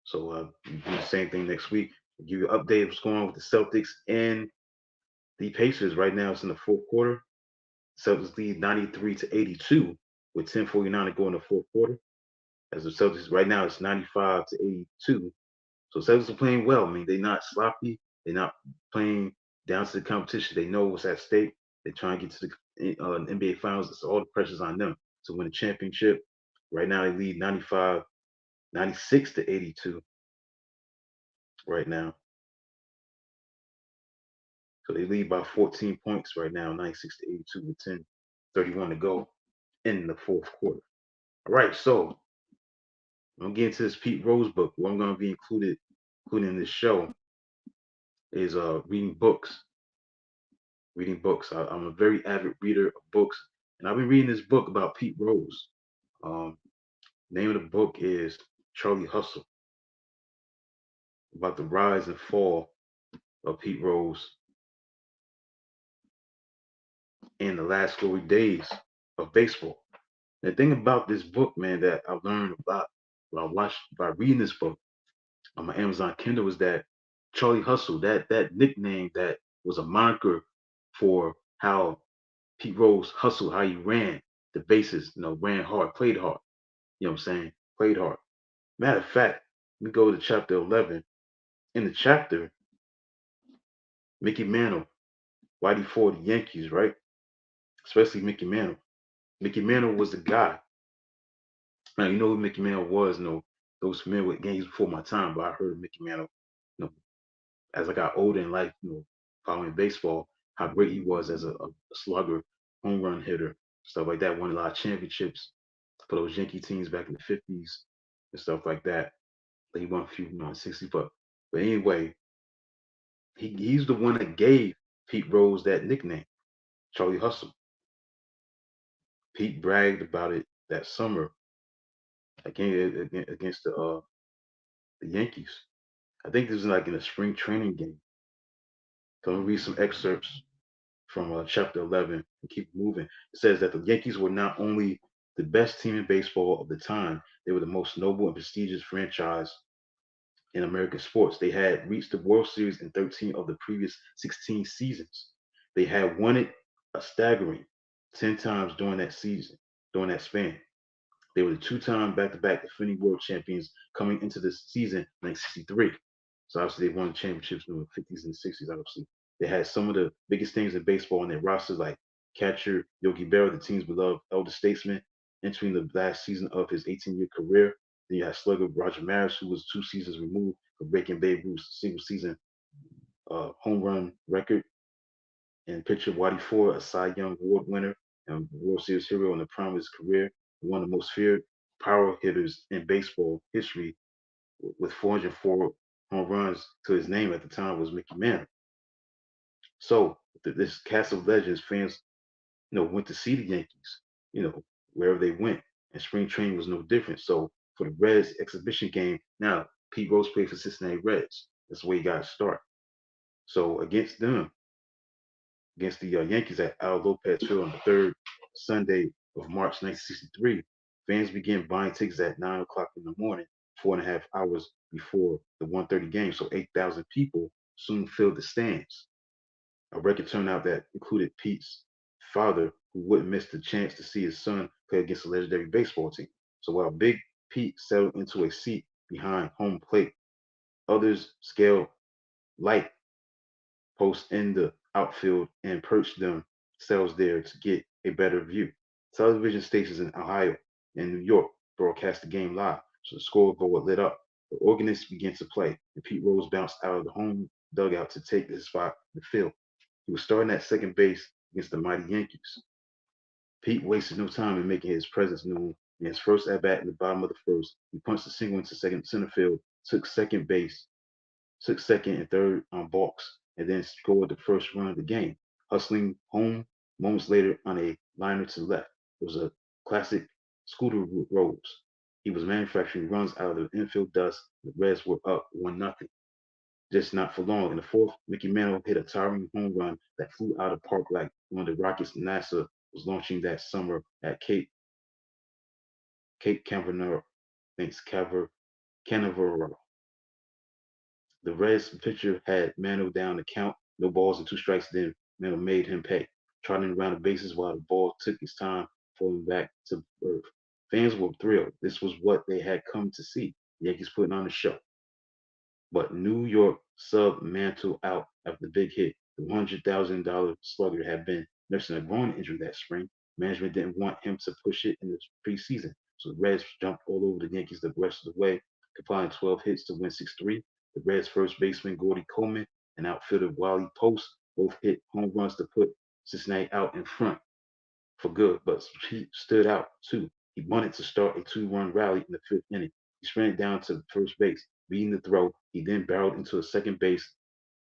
Speaker 1: So we do the same thing next week. I'll give you an update of what's going on with the Celtics and the Pacers. Right now, it's in the fourth quarter. Celtics lead 93-82 with 10:49 to go in the fourth quarter. As the Celtics right now, it's 95-82. So Celtics are playing well. I mean, they're not sloppy. They're not playing down to the competition. They know what's at stake. They're trying to get to the NBA Finals. So all the pressure's on them to win a championship. Right now, they lead 96-82 right now. So they lead by 14 points right now, 96-82 with 10:31 to go in the fourth quarter. All right, so I'm gonna get into this Pete Rose book. What I'm gonna be including in this show is reading books. Reading books. I'm a very avid reader of books, and I've been reading this book about Pete Rose. Um, name of the book is Charlie Hustle, about the rise and fall of Pete Rose in the last glory days of baseball. The thing about this book, man, that I learned about when I watched by reading this book on my Amazon Kindle was that Charlie Hustle, that nickname that was a moniker for how Pete Rose hustled, how he ran the bases, ran hard, played hard. You know what I'm saying? Played hard. Matter of fact, we go to chapter 11. In the chapter, Mickey Mantle, why he for the Yankees, right? Especially Mickey Mantle. Mickey Mantle was the guy. Now you know who Mickey Mantle was. Those familiar with games before my time, but I heard of Mickey Mantle. You know, as I got older in life, following baseball, how great he was as a slugger, home run hitter, stuff like that. Won a lot of championships for those Yankee teams back in the 50s and stuff like that. He won a few, 60, but anyway, he's the one that gave Pete Rose that nickname, Charlie Hustle. Pete bragged about it that summer against the Yankees. I think this is like in a spring training game. So I'm gonna read some excerpts from chapter 11 and keep moving. It says that the Yankees were not only the best team in baseball of the time, they were the most noble and prestigious franchise in American sports. They had reached the World Series in 13 of the previous 16 seasons. They had won it a staggering 10 times during that season, during that span. They were the two-time back-to-back defending world champions coming into this season in 1963. So obviously they won championships in the 50s and 60s, obviously. They had some of the biggest names in baseball on their rosters, like catcher Yogi Berra, the team's beloved elder statesman, entering the last season of his 18-year career. Then you had slugger Roger Maris, who was 2 seasons removed from breaking Babe Ruth's single-season home run record. And pitcher Waddy Ford, a Cy Young Award winner and World Series hero in the prime of his career, one of the most feared power hitters in baseball history, with 404 home runs to his name at the time, was Mickey Mantle. So this cast of legends, fans, went to see the Yankees, wherever they went, and spring training was no different. So for the Reds exhibition game, now Pete Rose played for Cincinnati Reds. That's the way he got to start. So against the Yankees at Al Lopez Field on the third Sunday of March 1963, fans began buying tickets at 9 o'clock in the morning, 4.5 hours before the 1:30 game. So 8,000 people soon filled the stands. A record turnout that included Pete's father, who wouldn't miss the chance to see his son play against the legendary baseball team. So while Big Pete settled into a seat behind home plate, others scaled light posts in the outfield and perched themselves there to get a better view. Television stations in Ohio and New York broadcast the game live, so the scoreboard lit up. The organist began to play, and Pete Rose bounced out of the home dugout to take his spot in the field. He was starting at second base against the mighty Yankees. Pete wasted no time in making his presence known. In his first at bat in the bottom of the first, he punched a single into second center field, took second base, took second and third on balks, and then scored the first run of the game, hustling home moments later on a liner to left. It was a classic Scooter Rose. He was manufacturing runs out of the infield dust. The Reds were up 1-0. Just not for long. In the fourth, Mickey Mantle hit a towering home run that flew out of the park like one of the rockets NASA was launching that summer at Cape Canaveral. Thanks, Canaveral. The Reds pitcher had Mantle down to count, no balls and 2 strikes. Then Mantle made him pay, trotting around the bases while the ball took its time falling back to earth. Fans were thrilled. This was what they had come to see. The Yankees putting on a show. But New York subbed Mantle out after the big hit. The $100,000 slugger had been nursing a groin injury that spring. Management didn't want him to push it in the preseason, so the Reds jumped all over the Yankees the rest of the way, compiling 12 hits to win 6-3. The Reds' first baseman Gordy Coleman and outfielder Wally Post both hit home runs to put Cincinnati out in front for good, but Pete stood out too. He wanted to start a 2-run rally in the fifth inning. He sprinted down to first base, beating the throw. He then barreled into a second base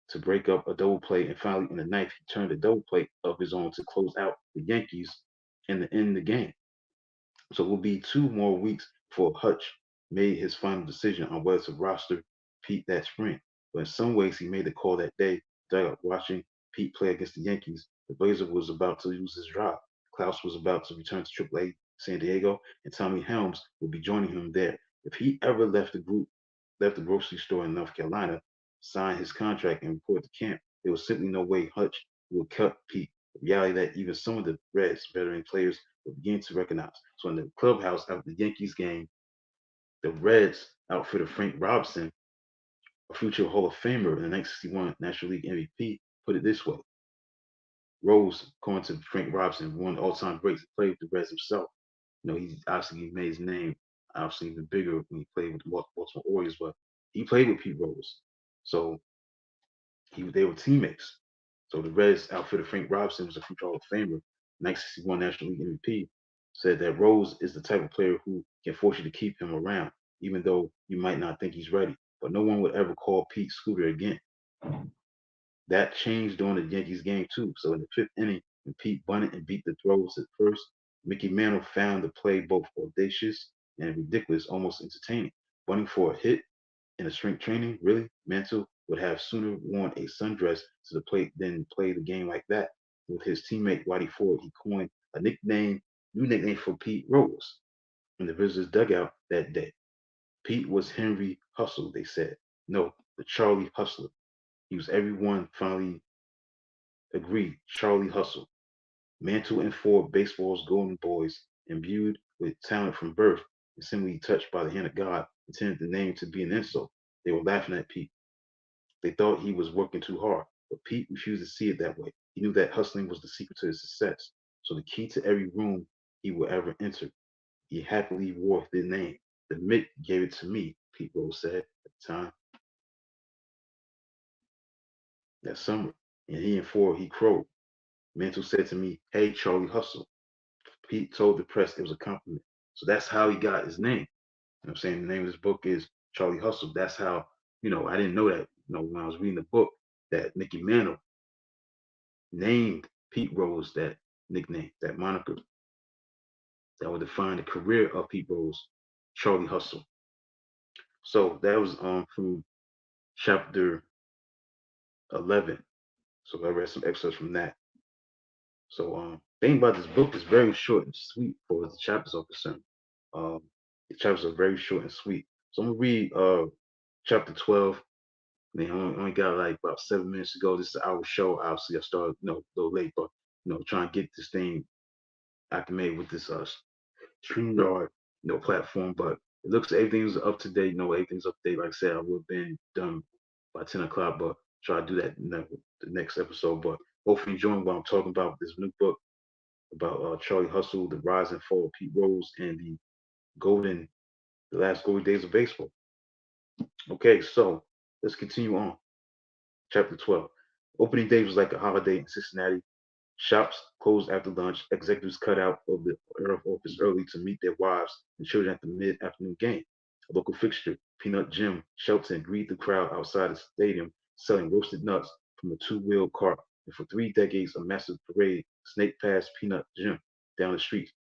Speaker 1: to break up a double play, and finally in the ninth, he turned a double play of his own to close out the Yankees and to end the game. So it will be 2 more weeks before Hutch made his final decision on whether to roster Pete that spring. But in some ways, he made the call that day. Watching Pete play against the Yankees, the Blazer was about to lose his job. Klaus was about to return to AAA San Diego, and Tommy Helms would be joining him there. If he ever left the grocery store in North Carolina, signed his contract, and reported to camp, there was simply no way Hutch would cut Pete. The reality that even some of the Reds' veteran players were beginning to recognize. So in the clubhouse after the Yankees game, the Reds outfielder Frank Robinson, a future Hall of Famer and the 1961 National League MVP, put it this way. Rose, according to Frank Robinson, one all-time greats, played with the Reds himself. He obviously made his name obviously even bigger when he played with the Baltimore Orioles, but he played with Pete Rose. So they were teammates. So the Reds outfielder Frank Robinson was a future Hall of Famer, 1961 National League MVP, said that Rose is the type of player who can force you to keep him around, even though you might not think he's ready. But no one would ever call Pete Scooter again. That changed during the Yankees game too. So in the fifth inning, when Pete bunted and beat the throws at first, Mickey Mantle found the play both audacious and ridiculous, almost entertaining. Bunting for a hit in a strength training, really? Mantle would have sooner worn a sundress to the plate than play the game like that. With his teammate Whitey Ford, he coined a new nickname for Pete Rose in the visitors' dugout that day. Pete was Henry Hustle, they said. No, the Charlie Hustler. He was everyone finally agreed, Charlie Hustle. Mantle and Ford, baseball's golden boys, imbued with talent from birth and seemingly touched by the hand of God, intended the name to be an insult. They were laughing at Pete. They thought he was working too hard, but Pete refused to see it that way. He knew that hustling was the secret to his success. So the key to every room he would ever enter. He happily wore the name. The Mick gave it to me, Pete Rose said at the time that summer. And he and Ford, he crowed. Mantle said to me, "Hey, Charlie Hustle." Pete told the press it was a compliment. So that's how he got his name. You know what I'm saying? The name of this book is Charlie Hustle. That's how, I didn't know that, when I was reading the book, that Mickey Mantle named Pete Rose that nickname, that moniker that would define the career of Pete Rose, Charlie Hustle. So that was from chapter 11. So I read some excerpts from that. So thing about this book is very short and sweet for the chapters are concerned. Um, the chapters are very short and sweet. So I'm gonna read chapter 12. Man, I only got like about 7 minutes to go. This is an hour show. Obviously, I started a little late, but trying to get this thing acclimated with this StreamYard platform. But it looks everything's up to date. Everything's up to date. Like I said, I would have been done by 10 o'clock, but try to do that in the next episode. But hopefully, enjoying what I'm talking about with this new book about Charlie Hustle, the rise and fall of Pete Rose, and the last golden days of baseball. Okay, so let's continue on. Chapter 12. Opening day was like a holiday in Cincinnati. Shops closed after lunch. Executives cut out of the office early to meet their wives and children at the mid-afternoon game. A local fixture, Peanut Jim Shelton, greeted the crowd outside the stadium selling roasted nuts from a two-wheel cart. And for 3 decades, a massive parade snaked past Peanut Jim down the street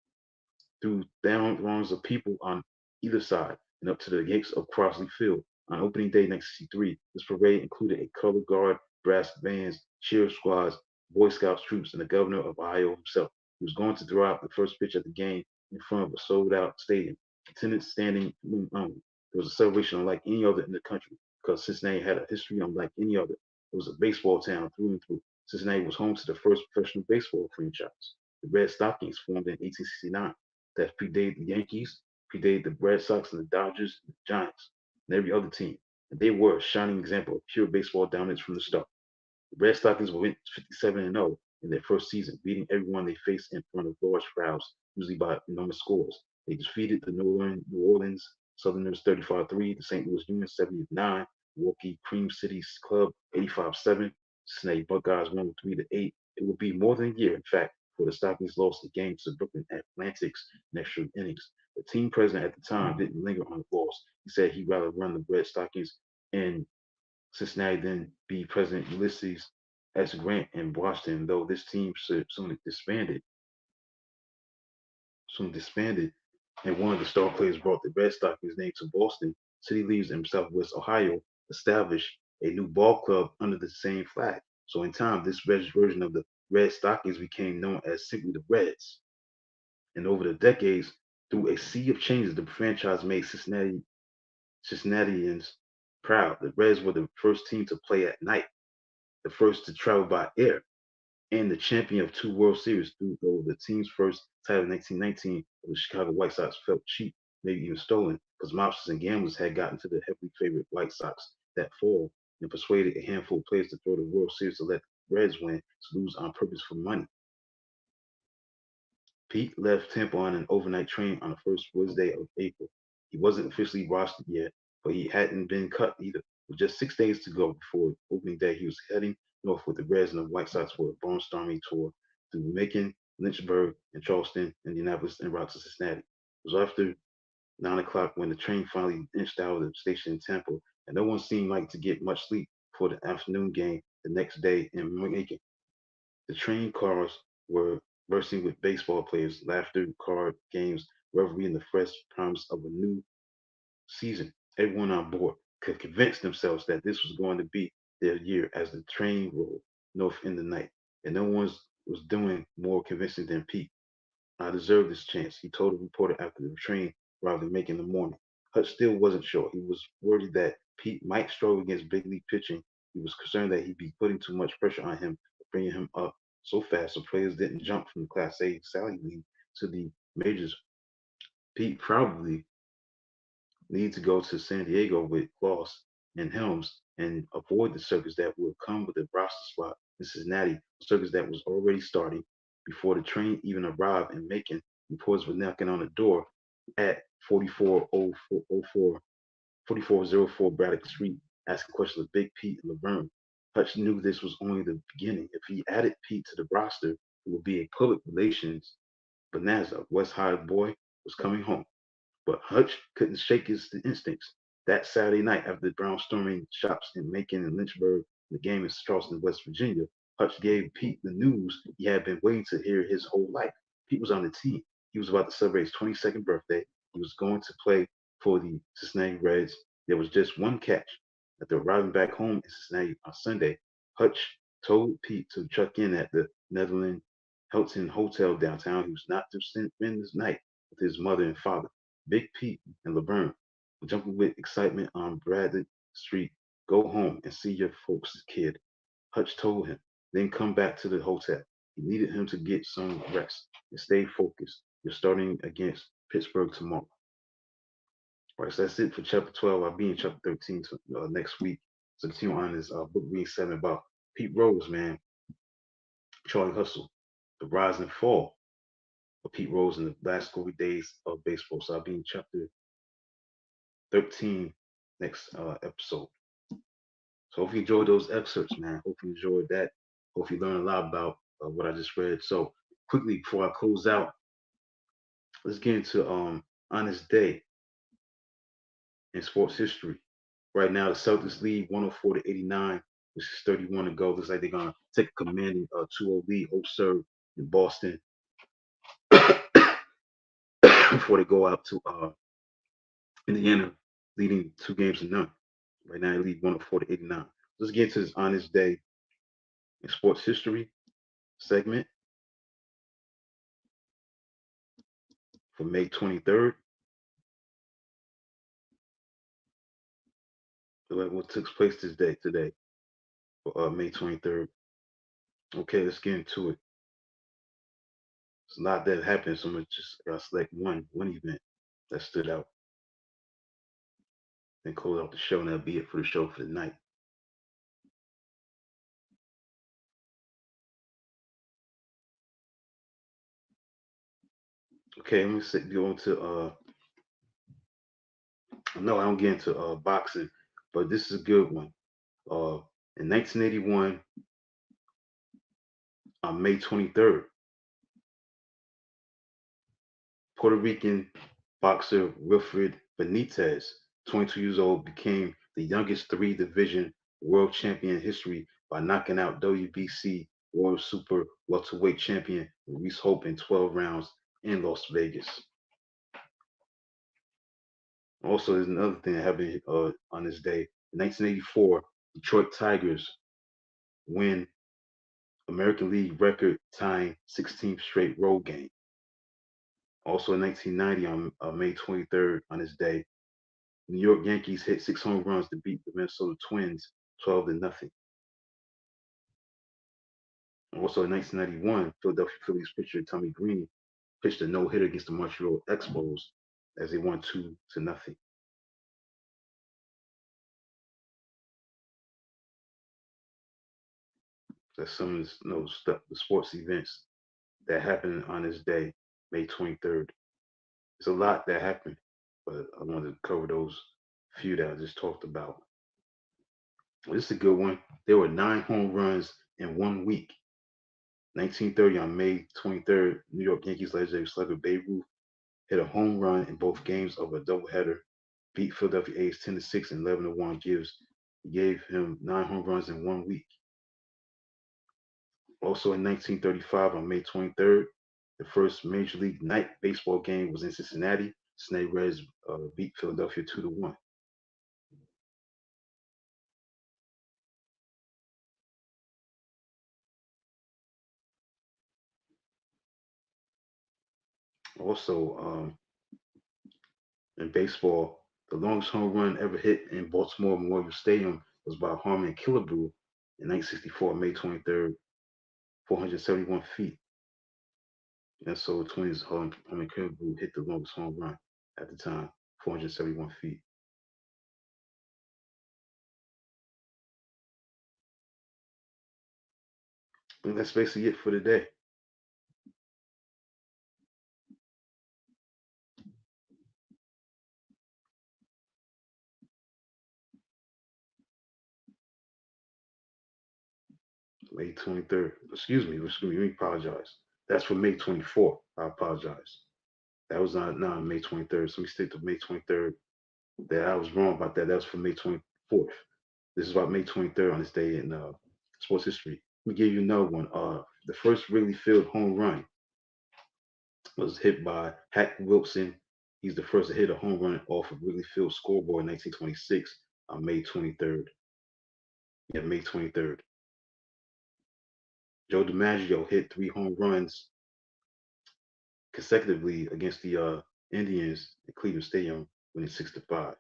Speaker 1: through throngs of people on either side and up to the gates of Crossley Field. On opening day 1963, this parade included a color guard, brass bands, cheer squads, Boy Scouts troops, and the governor of Ohio himself. He was going to throw out the first pitch of the game in front of a sold-out stadium. Attendance standing room only. It was a celebration unlike any other in the country because Cincinnati had a history unlike any other. It was a baseball town through and through. Cincinnati was home to the first professional baseball franchise. The Red Stockings formed in 1869 that predated the Yankees, predated the Red Sox and the Dodgers, and the Giants, and every other team. And they were a shining example of pure baseball dominance from the start. The Red Stockings went 57-0 in their first season, beating everyone they faced in front of large crowds, usually by enormous scores. They defeated the New Orleans Southerners 35-3, the St. Louis Union 70-9, Milwaukee Cream City's Club 85-7, Cincinnati Buckeyes won 3-8. It would be more than a year, in fact, before the Stockings lost the game to Brooklyn Atlantics in extra innings. The team president at the time didn't linger on the loss. He said he'd rather run the Red Stockings in Cincinnati than be President Ulysses S. Grant in Washington, though this team soon disbanded, and one of the star players brought the Red Stockings name to Boston. City leagues in Southwest Ohio established a new ball club under the same flag. So in time, this version of the Red Stockings became known as simply the Reds. And over the decades, through a sea of changes, the franchise made Cincinnatians proud. The Reds were the first team to play at night, the first to travel by air, and the champion of two World Series. Though the team's first title in 1919, the Chicago White Sox felt cheap, maybe even stolen, because mobsters and gamblers had gotten to the heavily favored White Sox that fall and persuaded a handful of players to throw the World Series to let the Reds win, to lose on purpose for money. Pete left Tampa on an overnight train on the first Wednesday of April. He wasn't officially rostered yet, but he hadn't been cut either. With just 6 days to go before opening day, he was heading north with the Reds and the White Sox for a barnstorming tour through Macon, Lynchburg, and Charleston, Indianapolis, en route to Cincinnati. It was after 9 o'clock when the train finally inched out of the station in Tampa, and no one seemed like to get much sleep for the afternoon game the next day in Macon. The train cars were bursting with baseball players, laughter, card games, revelry, and the fresh promise of a new season. Everyone on board could convince themselves that this was going to be their year as the train rolled north in the night, and no one was doing more convincing than Pete. I deserved this chance, he told a reporter after the train arrived in Macon in the morning. Hutch still wasn't sure. He was worried that Pete might struggle against big league pitching. He was concerned that he'd be putting too much pressure on him, bringing him up so fast so players didn't jump from the Class A Sally League to the majors. Pete probably needed to go to San Diego with Kloss and Helms and avoid the circus that would come with a roster spot in Cincinnati, a circus that was already starting before the train even arrived in Macon. Reporters were knocking on the door at 4404 Braddock Street, asking questions of Big Pete and Laverne. Hutch knew this was only the beginning. If he added Pete to the roster, it would be a public relations bonanza. West High boy was coming home. But Hutch couldn't shake his instincts. That Saturday night, after the Browns storming shops in Macon and Lynchburg, and the game in Charleston, West Virginia, Hutch gave Pete the news he had been waiting to hear his whole life. Pete was on the team. He was about to celebrate his 22nd birthday. He was going to play for the Cincinnati Reds. There was just one catch. After arriving back home in Cincinnati on Sunday, Hutch told Pete to check in at the Netherland Hilton Hotel downtown. He was not to spend his night with his mother and father. Big Pete and LeBron were jumping with excitement on Bradley Street. Go home and see your folks, kid. Hutch told him. Then come back to the hotel. He needed him to get some rest and stay focused. You're starting against Pittsburgh tomorrow. All right, so that's it for chapter 12. I'll be in chapter 13 next week. So continue on this book reading 7 about Pete Rose, man, Charlie Hustle, the rise and fall of Pete Rose in the last glory days of baseball. So I'll be in chapter 13 next episode. So hope you enjoyed those excerpts, man. Hope you enjoyed that. Hope you learned a lot about what I just read. So quickly before I close out, let's get into on this day in sports history. Right now, the Celtics lead 104-89, which is 31 to go. Looks like they're gonna take a commanding 2-0 lead, Hope serve in Boston before they go out to Indiana, leading 2 games to none. Right now, they lead 104-89. Let's get into this on this day in sports history segment for May 23rd. What took place today for May 23rd. Okay, let's get into it. It's a lot that happened, so I'm gonna just select one event that stood out and close out the show, and that'll be it for the show for the night. Okay, I'm gonna go into no, I don't get into boxing, but this is a good one. In 1981, On May 23rd, Puerto Rican boxer Wilfred Benitez, 22 years old, became the youngest three-division world champion in history by knocking out WBC World Super Welterweight champion Reese Hope in 12 rounds in Las Vegas. Also, there's another thing that happened on this day. In 1984, Detroit Tigers win American League record tying 16th straight road game. Also in 1990, on May 23rd, on this day, New York Yankees hit 6 home runs to beat the Minnesota Twins 12 to nothing. Also in 1991, Philadelphia Phillies pitcher Tommy Green pitched a no-hitter against the Montreal Expos as they won 2 to nothing. That's some of the sports events that happened on this day, May 23rd. It's a lot that happened, but I wanted to cover those few that I just talked about. This is a good one. There were 9 home runs in 1 week. 1930, on May 23rd, New York Yankees legendary slugger Babe Ruth hit a home run in both games of a doubleheader, beat Philadelphia A's 10 to 6 and 11 to 1. Gave him 9 home runs in 1 week. Also in 1935, on May 23rd, the first Major League night baseball game was in Cincinnati. Cincinnati Reds beat Philadelphia 2 to 1. Also, in baseball, the longest home run ever hit in Baltimore Memorial Stadium was by Harmon Killebrew in 1964, May 23rd, 471 feet. And so Twins Harmon Killebrew hit the longest home run at the time, 471 feet. I think that's basically it for today. May 23rd. Excuse me, let me apologize. That's for May 24th. I apologize. That was not May 23rd. So let me stick to May 23rd. That I was wrong about that. That was for May 24th. This is about May 23rd on this day in sports history. Let me give you another one. The first Wrigley Field home run was hit by Hack Wilson. He's the first to hit a home run off of Wrigley Field scoreboard in 1926 on May 23rd. Yeah, May 23rd. Joe DiMaggio hit 3 home runs consecutively against the Indians at Cleveland Stadium, winning 6 to 5.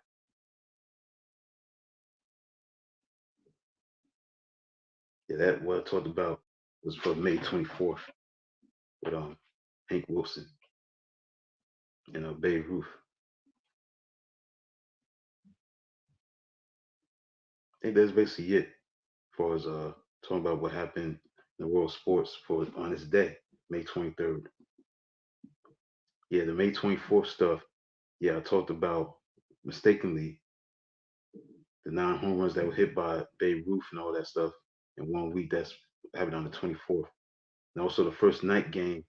Speaker 1: Yeah, that what I talked about was for May 24th with Hank Wilson and Babe Ruth. I think that's basically it as far as talking about what happened in the world of sports for on this day, May 23rd. Yeah, the May 24th stuff. Yeah, I talked about mistakenly the 9 home runs that were hit by Babe Ruth and all that stuff in 1 week. That's happened on the 24th. And also the first night game,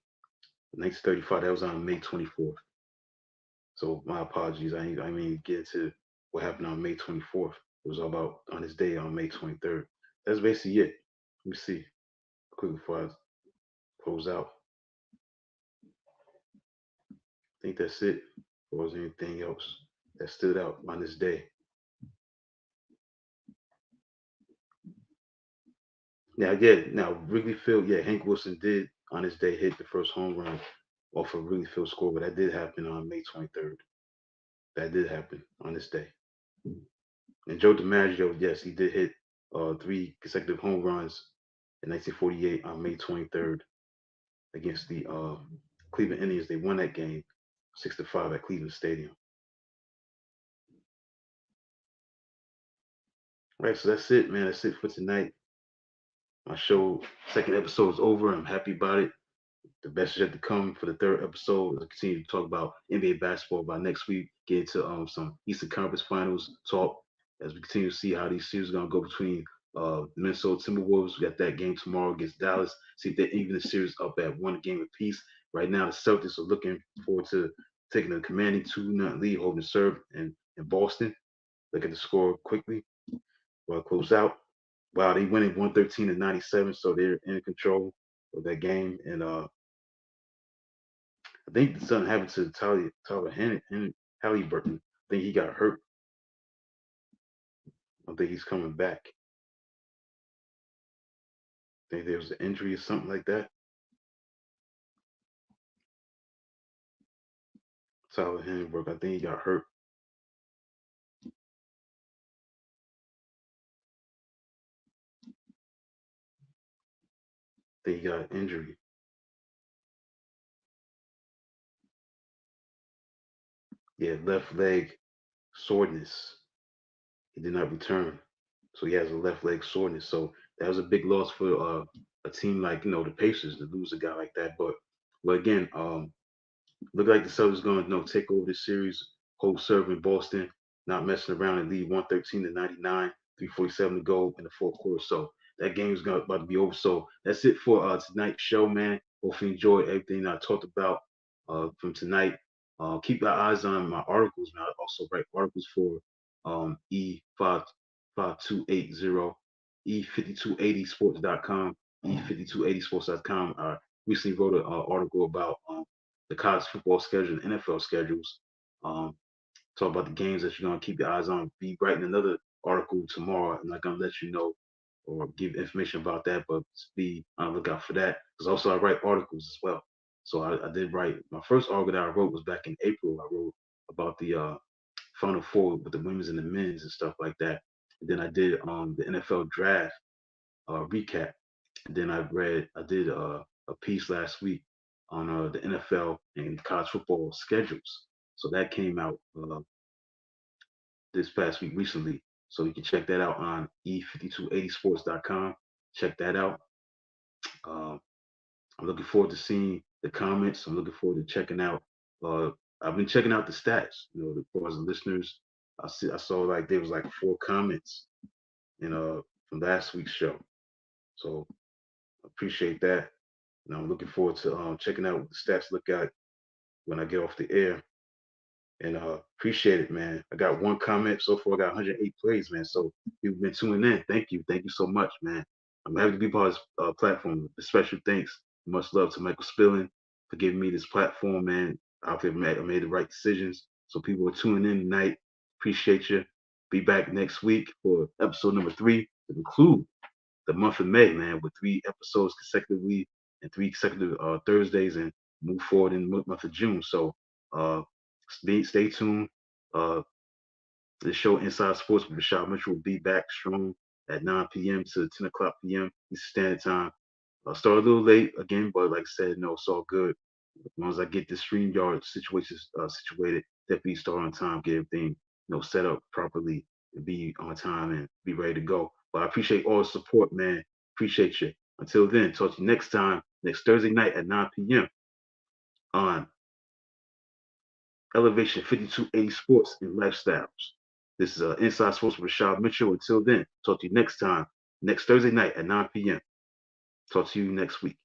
Speaker 1: 1935, that was on May 24th. So my apologies. I mean get into what happened on May 24th. It was all about on this day on May 23rd. That's basically it. Let me see quickly before I close out. I think that's it. Or was there anything else that stood out on this day? Now, yeah, now Wrigley Field, yeah, Hank Wilson did on this day hit the first home run off of Wrigley Field score, but that did happen on May 23rd. That did happen on this day. And Joe DiMaggio, yes, he did hit 3 consecutive home runs in 1948 on May 23rd against the Cleveland Indians. They won that game 6 to 5 at Cleveland Stadium. All right, so that's it, man. That's it for tonight. My show, second episode is over. I'm happy about it. The best is yet to come for the third episode. We'll continue to talk about NBA basketball by next week. Get into some Eastern Conference Finals talk as we continue to see how these series are going to go between Minnesota Timberwolves got that game tomorrow against Dallas. See if they even the series up at one game apiece. Right now, the Celtics are looking forward to taking a commanding 2-0 lead, holding serve in Boston. Look at the score quickly. Well, close out. Wow, they winning 113-97, so they're in control of that game. And I think something happened to Tyler Halliburton. I think he got hurt. I think he's coming back. I think there was an injury or something like that. Tyler Halliburton, I think he got hurt. I think he got an injury. Yeah, left leg soreness. He did not return, so he has a left leg soreness. So that was a big loss for a team like the Pacers to lose a guy like that. But again, look like the Celtics going to take over this series, hold serve in Boston, not messing around and lead 113-99, 3:47 to go in the fourth quarter. So that game is about to be over. So that's it for tonight's show, man. Hopefully you enjoyed everything I talked about from tonight. Keep your eyes on my articles, man. I also write articles for E5280, E5280sports.com, E5280sports.com. I recently wrote an article about the college football schedule and NFL schedules. Um, Talk about the games that you're gonna keep your eyes on. Be writing another article tomorrow. I'm not gonna let you know or give information about that, but just be on the lookout for that. Because also I write articles as well. So I did write my first article that I wrote was back in April. I wrote about the Final Four with the women's and the men's and stuff like that. And then I did the NFL draft recap. And then I did a piece last week on the NFL and college football schedules. So that came out this past week recently. So you can check that out on e5280sports.com. Check that out. Uh, I'm looking forward to seeing the comments. I'm looking forward to checking out. Uh, I've been checking out the stats. As far as the listeners, I saw like there was like 4 comments in from last week's show. So appreciate that. And I'm looking forward to checking out what the stats look at when I get off the air. And appreciate it, man. I got 1 comment so far. I got 108 plays, man. So you've been tuning in. Thank you so much, man. I'm happy to be part of this platform. A special thanks, much love to Michael Spilling for giving me this platform, man. I think I made the right decisions. So people are tuning in tonight. Appreciate you. Be back next week for episode number 3 to conclude the month of May, man, with 3 episodes consecutively and 3 consecutive Thursdays, and move forward in the month of June. So uh, stay tuned. Uh, the show Inside Sports with Rashad Mitchell will be back strong at 9 p.m. to 10 o'clock p.m. Eastern Standard Time. I'll start a little late again, but like I said, no, it's all good. As long as I get the StreamYard situation situated, definitely start on time, get everything set up properly, and be on time and be ready to go. But I appreciate all the support, man. Appreciate you. Until then, talk to you next time, next Thursday night at 9 p.m. on Elevation 5280 Sports and Lifestyles. This is Inside Sports with Rashad Mitchell. Until then, talk to you next time, next Thursday night at 9 p.m. Talk to you next week.